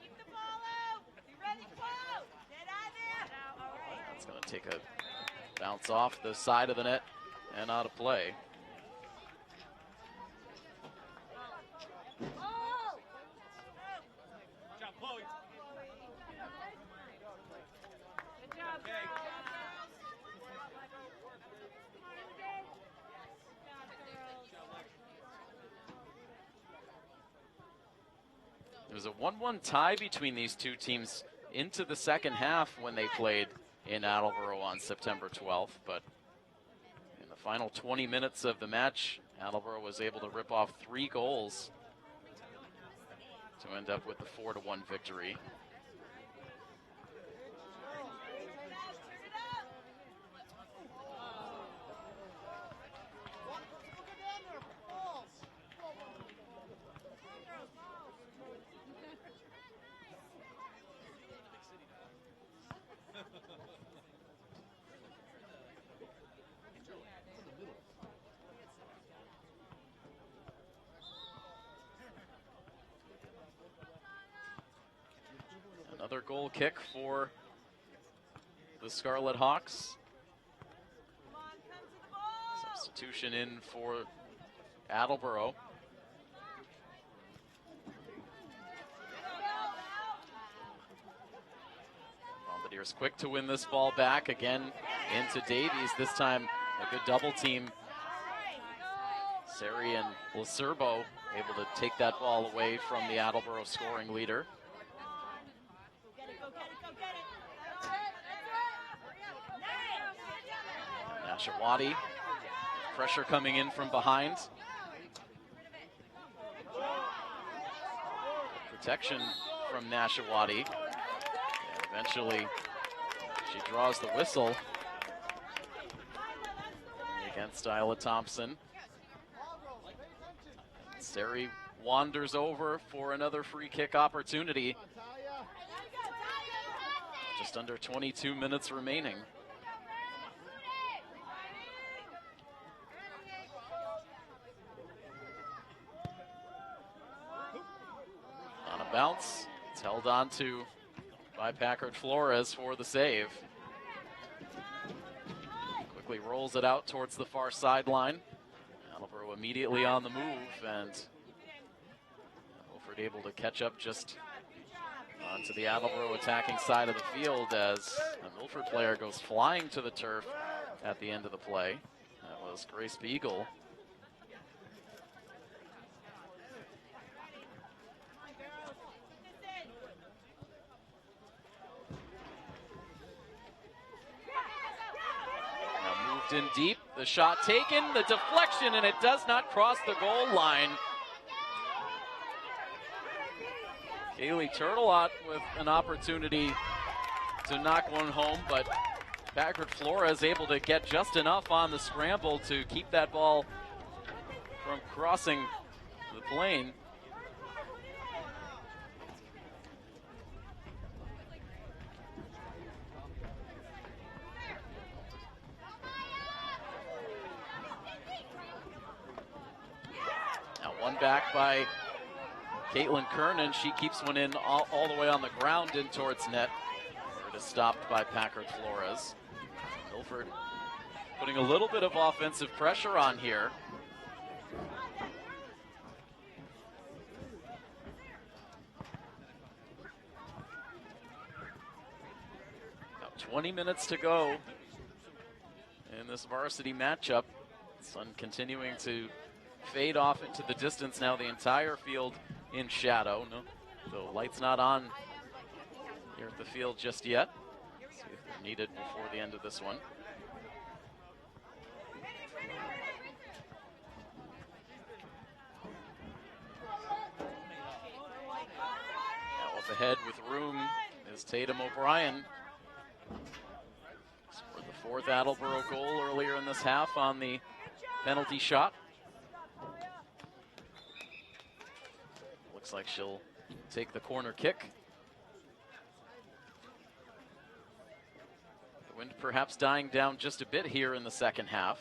Keep the ball out. You ready, Paul? Get out there. All right. That's going to take a bounce off the side of the net and out of play. Good job, Chloe. Good job, girls. It was a 1-1 tie between these two teams into the second half when they played in Attleboro on September 12th, but in the final 20 minutes of the match, Attleboro was able to rip off 3 goals to end up with the 4-1 victory. Another goal kick for the Scarlet Hawks. Come on, come to the ball. Substitution in for Attleboro. Bombardiers quick to win this ball back again into Davies. This time a good double team. Sari and Lacerbo able to take that ball away from the Attleboro scoring leader. Nashawati, pressure coming in from behind. Protection from Nashawati. And eventually, she draws the whistle against Isla Thompson. And Sari wanders over for another free kick opportunity. Just under 22 minutes remaining. On a bounce, it's held on to by Packard Flores for the save. Quickly rolls it out towards the far sideline. Attleboro immediately on the move, and Milford able to catch up just onto the Attleboro attacking side of the field as a Milford player goes flying to the turf at the end of the play. That was Grace Beagle. Now moved in deep, the shot taken, the deflection, and it does not cross the goal line. Kaylee Turtelot with an opportunity to knock one home, but Packard Flores able to get just enough on the scramble to keep that ball from crossing the plane. Now one back by Caitlin Kernan. She keeps one in all the way on the ground in towards net. It is stopped by Packard Flores. Milford putting a little bit of offensive pressure on here. Now 20 minutes to go in this varsity matchup. Sun continuing to fade off into the distance now, the entire field in shadow. No, the light's not on here at the field just yet. See if they're needed before the end of this one. Now up ahead with room is Tatum O'Brien. Scored the 4th Attleboro goal earlier in this half on the penalty shot. Looks like she'll take the corner kick. The wind perhaps dying down just a bit here in the second half.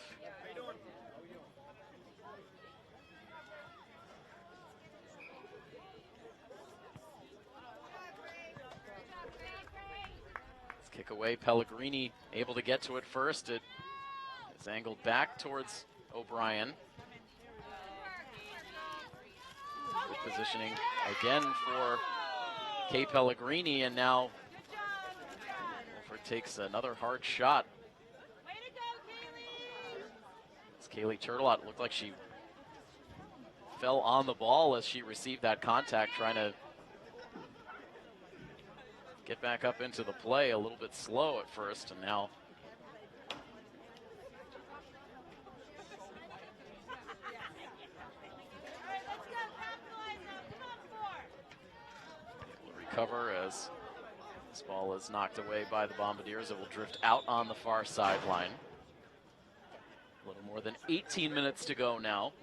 Kick away, Pellegrini able to get to it first. It is angled back towards O'Brien. Good positioning again for Kay Pellegrini, and now Milford takes another hard shot. It's Kaylee Turtelot. Looked like she fell on the ball as she received that contact, trying to get back up into the play. A little bit slow at first, and now able to recover as this ball is knocked away by the Bombardiers. It will drift out on the far sideline. A little more than 18 minutes to go now.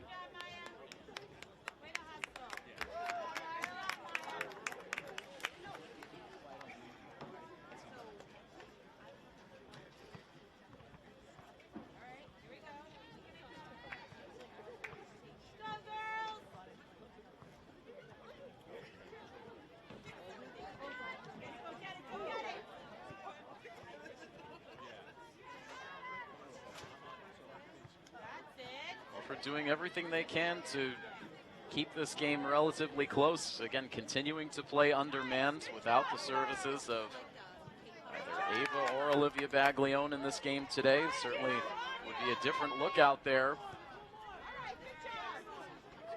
Doing everything they can to keep this game relatively close. Again, continuing to play undermanned without the services of either Ava or Olivia Baglione in this game today. Certainly would be a different look out there.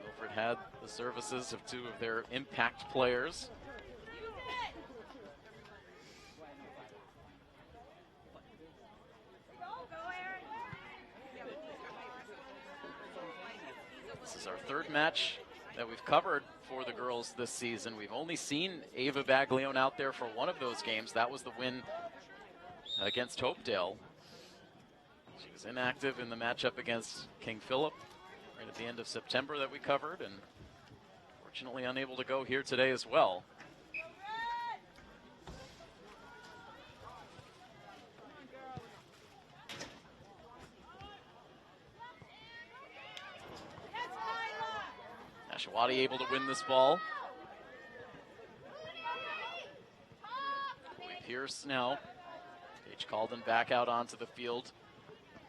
Milford had the services of 2 of their impact players. This is our 3rd match that we've covered for the girls this season. We've only seen Ava Baglione out there for one of those games. That was the win against Hopedale. She was inactive in the matchup against King Philip right at the end of September that we covered, and fortunately unable to go here today as well. Ashawati able to win this ball. Chloe Pierce now. Paige Calden back out onto the field.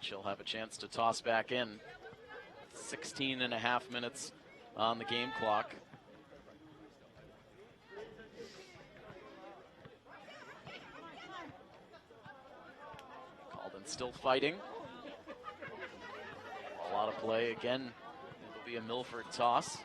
She'll have a chance to toss back in. 16.5 minutes on the game clock. Calden still fighting. A lot of play again. It will be a Milford toss.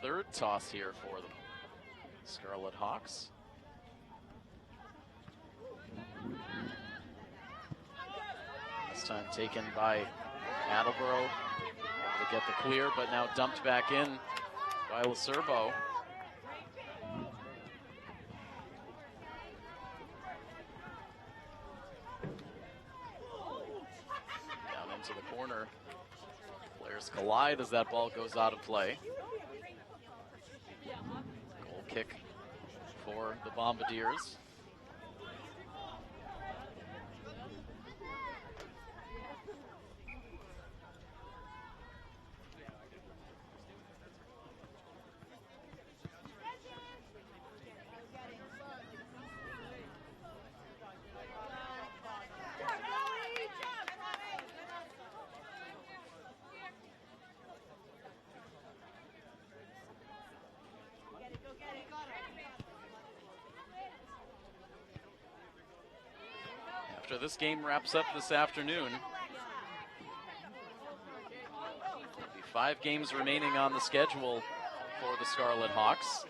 Third toss here for the Scarlet Hawks. This time taken by Attleboro to get the clear, but now dumped back in by Lacerbo. Down into the corner. Players collide as that ball goes out of play. Goal kick for the Bombardiers. After this game wraps up this afternoon, there'll be 5 games remaining on the schedule for the Scarlet Hawks.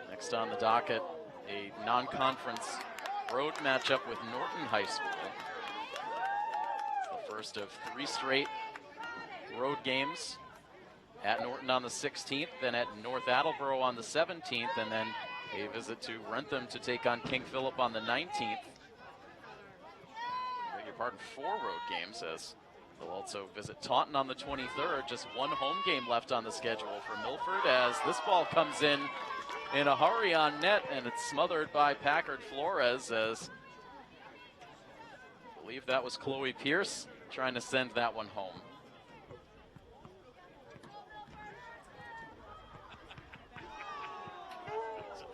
Next on the docket, a non-conference road matchup with Norton High School. first of 3 straight road games. At Norton on the 16th, then at North Attleboro on the 17th, and then a visit to Rentham to take on King Philip on the 19th. Beg your pardon, 4 road games, as they'll also visit Taunton on the 23rd. Just 1 home game left on the schedule for Milford, as this ball comes in a hurry on net, and it's smothered by Packard Flores, as I believe that was Chloe Pierce trying to send that one home.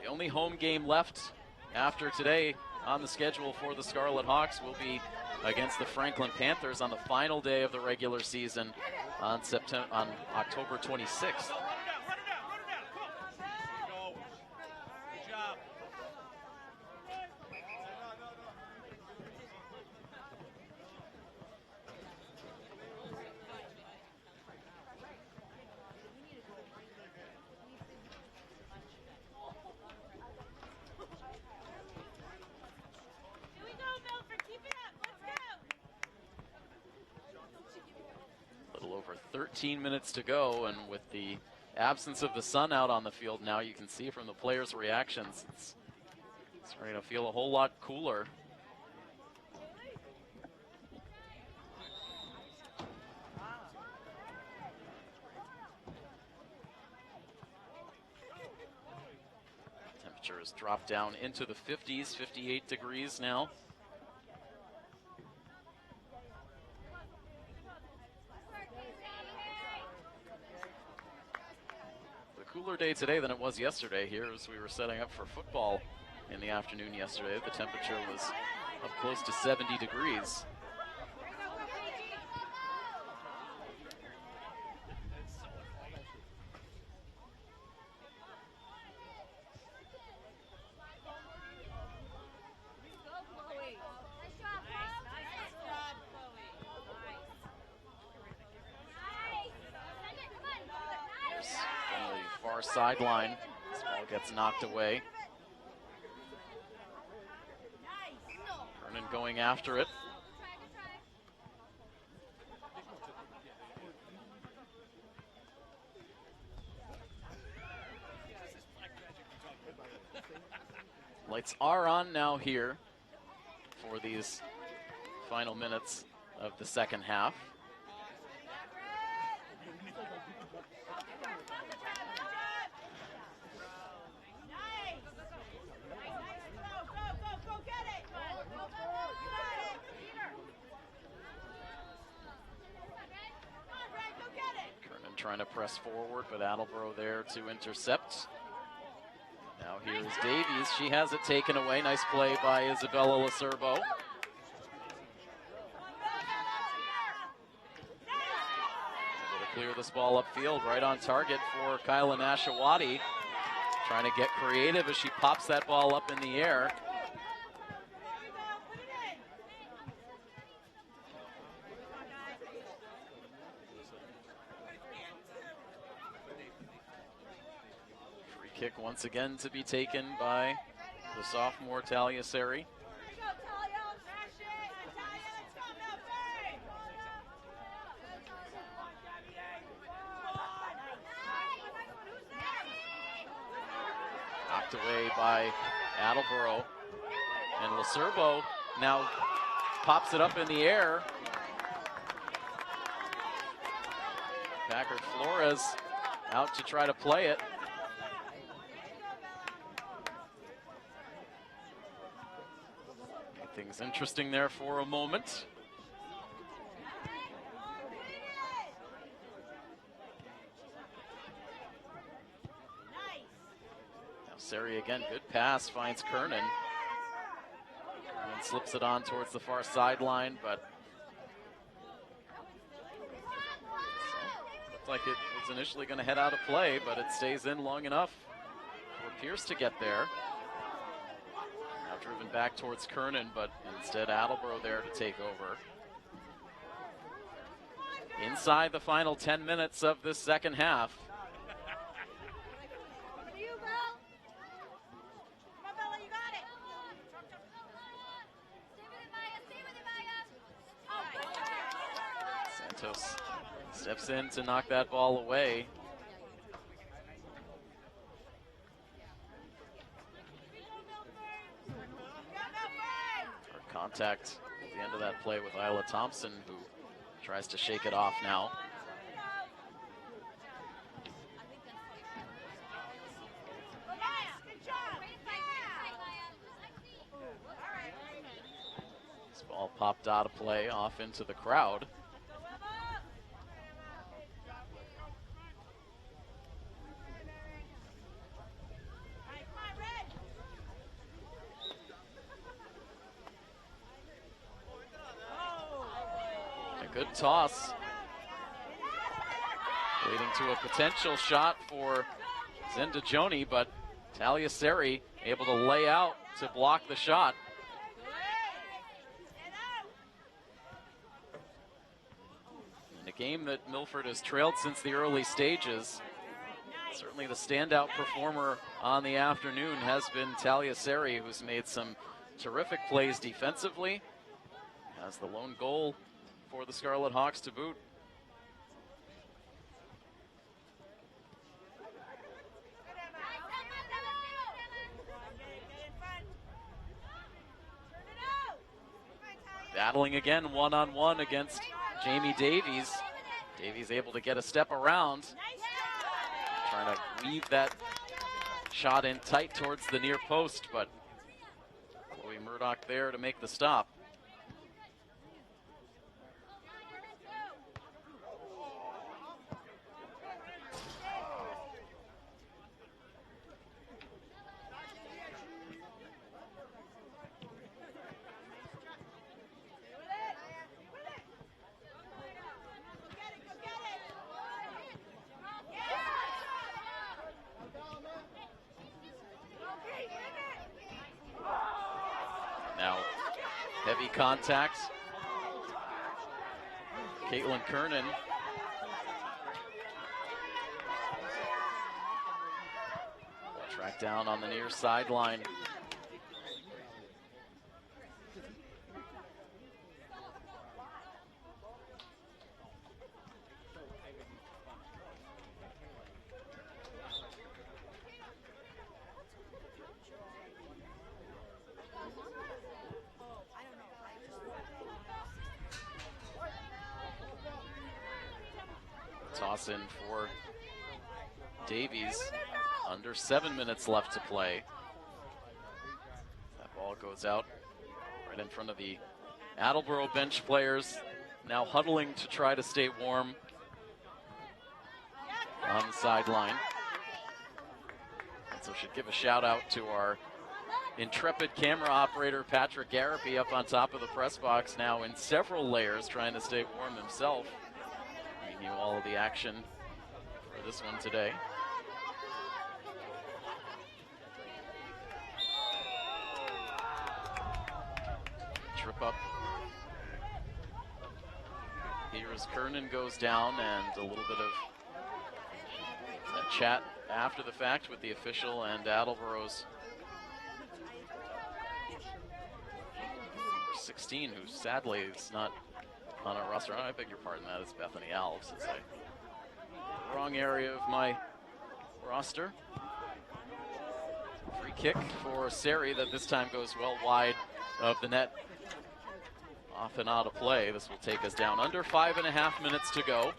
The only home game left after today on the schedule for the Scarlet Hawks will be against the Franklin Panthers on the final day of the regular season on October 26th. A little over 13 minutes to go, and with the absence of the sun out on the field now, you can see from the players' reactions, it's starting to feel a whole lot cooler. Temperature has dropped down into the 50s, 58 degrees now. Cooler day today than it was yesterday here as we were setting up for football in the afternoon yesterday. The temperature was up close to 70 degrees. Sideline. This ball gets knocked away. Kernan going after it. Lights are on now here for these final minutes of the second half. Trying to press forward, but Attleboro there to intercept. Now here's Davies. She has it taken away. Nice play by Isabella Lacerbo. Able to clear this ball upfield, right on target for Kyla Nashawati. Trying to get creative as she pops that ball up in the air. Kick once again to be taken by the sophomore Talia Seri. Knocked away by Attleboro. And Lacerbo now pops it up in the air. Packard Flores out to try to play it. Things interesting there for a moment. Now Seri again, good pass, finds Kernan. Kernan slips it on towards the far sideline, but looked like it was initially going to head out of play, but it stays in long enough for Pierce to get there. Driven back towards Kernan, but instead Attleboro there to take over. Inside the final 10 minutes of this second half. Santos steps in to knock that ball away. Or contact at the end of that play with Isla Thompson, who tries to shake it off now. This ball popped out of play, off into the crowd. Good toss, leading to a potential shot for Zendajoni, but Taliaseri able to lay out to block the shot. In a game that Milford has trailed since the early stages, certainly the standout performer on the afternoon has been Taliaseri, who's made some terrific plays defensively, has the lone goal for the Scarlet Hawks to boot. Battling again one-on-one against Jamie Davies. Davies able to get a step around, trying to weave that shot in tight towards the near post, but Chloe Murdoch there to make the stop. Now, heavy contact. Caitlin Kernan. Tracked down on the near sideline. Toss in for Davies. Under 7 minutes left to play. That ball goes out right in front of the Attleboro bench players, now huddling to try to stay warm on the sideline. And so should give a shout out to our intrepid camera operator, Patrick Garapi, up on top of the press box now in several layers, trying to stay warm himself. You all of the action for this one today. Trip up. Here as Kernan goes down, and a little bit of a chat after the fact with the official and Attleboro's 16, who sadly is not on our roster. I beg your pardon, that is Bethany Alves. It's a wrong area of my roster. Free kick for Seri that this time goes well wide of the net. Off and out of play. This will take us down under 5.5 minutes to go.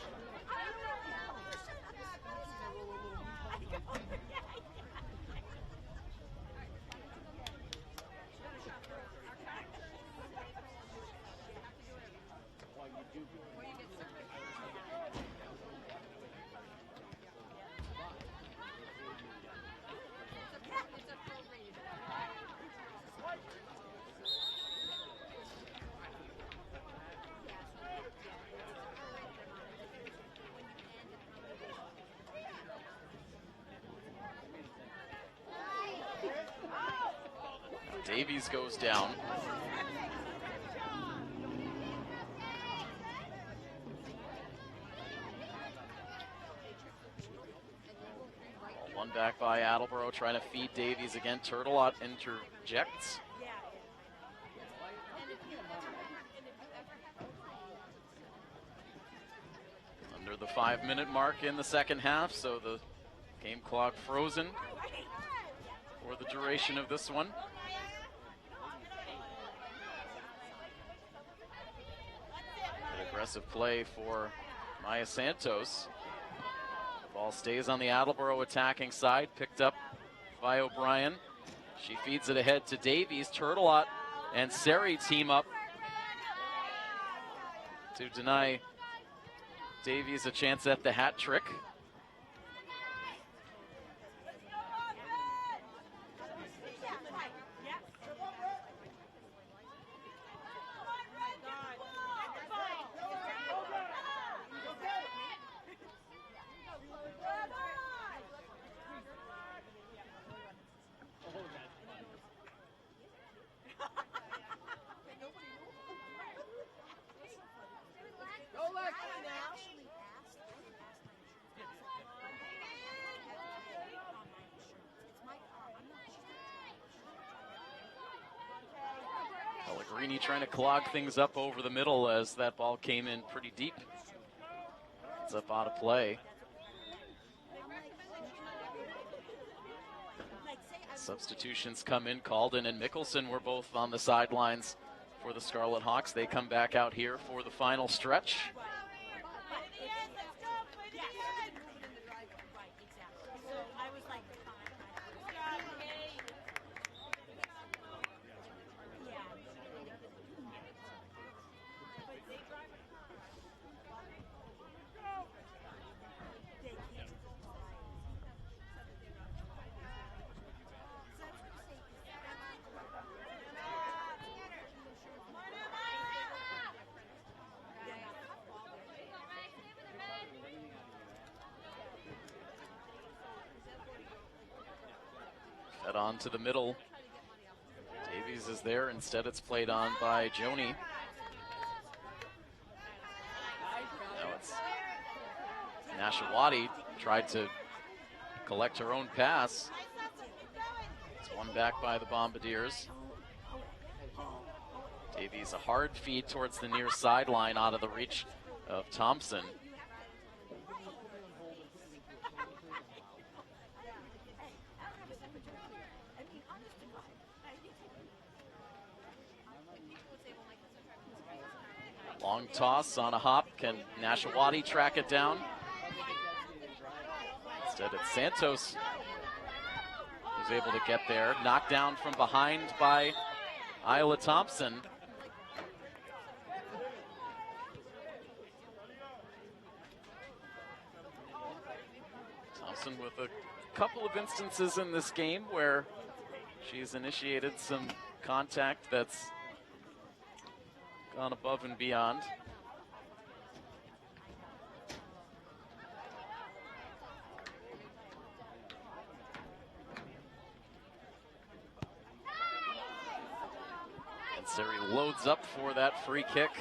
Davies goes down. One back by Attleboro, trying to feed Davies again. Turtelot interjects. the 5-minute mark in the second half, so the game clock frozen for the duration of this one. An aggressive play for Maya Santos. The ball stays on the Attleboro attacking side, picked up by O'Brien. She feeds it ahead to Davies. Turtelot and Seri team up to deny Davies a chance at the hat trick. Pellegrini trying to clog things up over the middle as that ball came in pretty deep. It's up out of play. Substitutions come in. Calden and Mickelson were both on the sidelines for the Scarlet Hawks. They come back out here for the final stretch. Fed on to the middle. Davies is there. Instead, it's played on by Joni. Now it's Nashawati tried to collect her own pass. It's won back by the Bombardiers. Davies, a hard feed towards the near sideline out of the reach of Thompson. Long toss on a hop. Can Nashawati track it down? Instead, it's Santos who's able to get there. Knocked down from behind by Isla Thompson. Thompson with a couple of instances in this game where she's initiated some contact that's gone above and beyond. And Seri loads up for that free kick.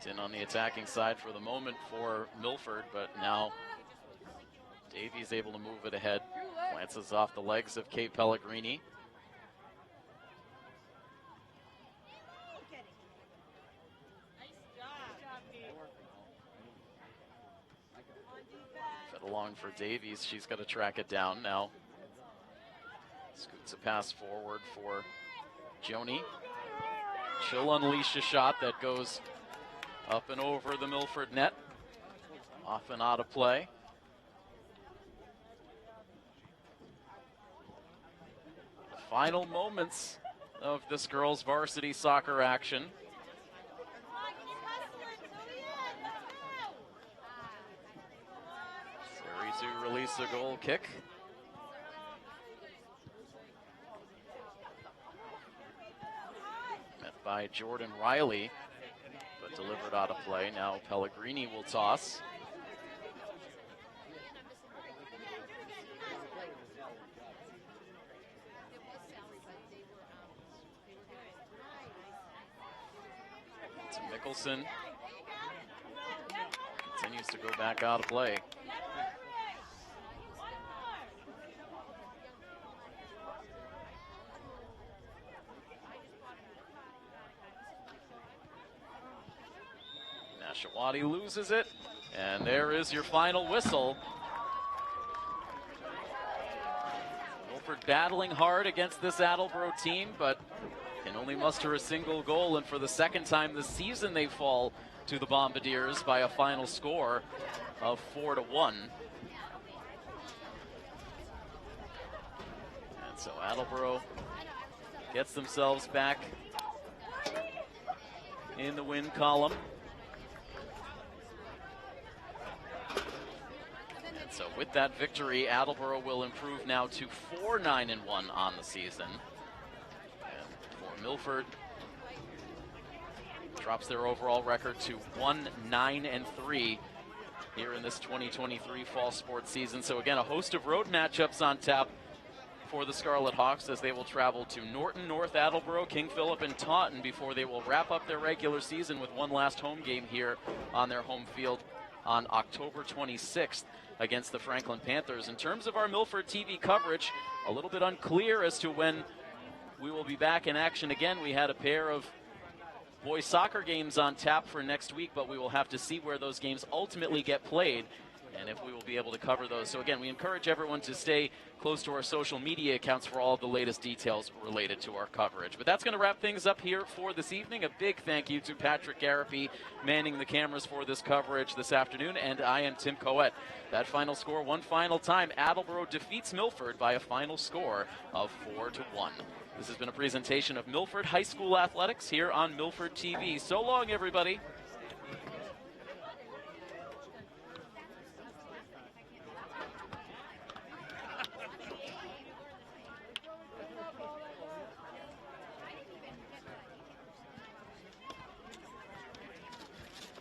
In on the attacking side for the moment for Milford, but now Davies able to move it ahead. Glances off the legs of Kate Pellegrini. Fed along for Davies. She's got to track it down now. Scoots a pass forward for Joni. She'll unleash a shot that goes up and over the Milford net. Off and out of play. The final moments of this girls' varsity soccer action. Seri to release a goal kick. Met by Jordan Riley, but delivered out of play. Now Pellegrini will toss. To Mickelson. Continues to go back out of play. Shawati loses it, and there is your final whistle. Milford battling hard against this Attleboro team, but can only muster a single goal, and for the second time this season they fall to the Bombardiers by a final score of 4-1. And so Attleboro gets themselves back in the win column. So with that victory, Attleboro will improve now to 4-9-1 on the season. And for Milford, drops their overall record to 1-9-3 here in this 2023 fall sports season. So again, a host of road matchups on tap for the Scarlet Hawks as they will travel to Norton, North Attleboro, King Philip, and Taunton before they will wrap up their regular season with one last home game here on their home field on October 26th. Against the Franklin Panthers. In terms of our Milford TV coverage, a little bit unclear as to when we will be back in action again. We had a pair of boys soccer games on tap for next week, but we will have to see where those games ultimately get played and if we will be able to cover those. So again, we encourage everyone to stay close to our social media accounts for all of the latest details related to our coverage. But that's going to wrap things up here for this evening. A big thank you to Patrick Garapi manning the cameras for this coverage this afternoon, and I am Tim Coette. That final score, one final time, Attleboro defeats Milford by a final score of 4-1. This has been a presentation of Milford High School Athletics here on Milford TV. So long, everybody.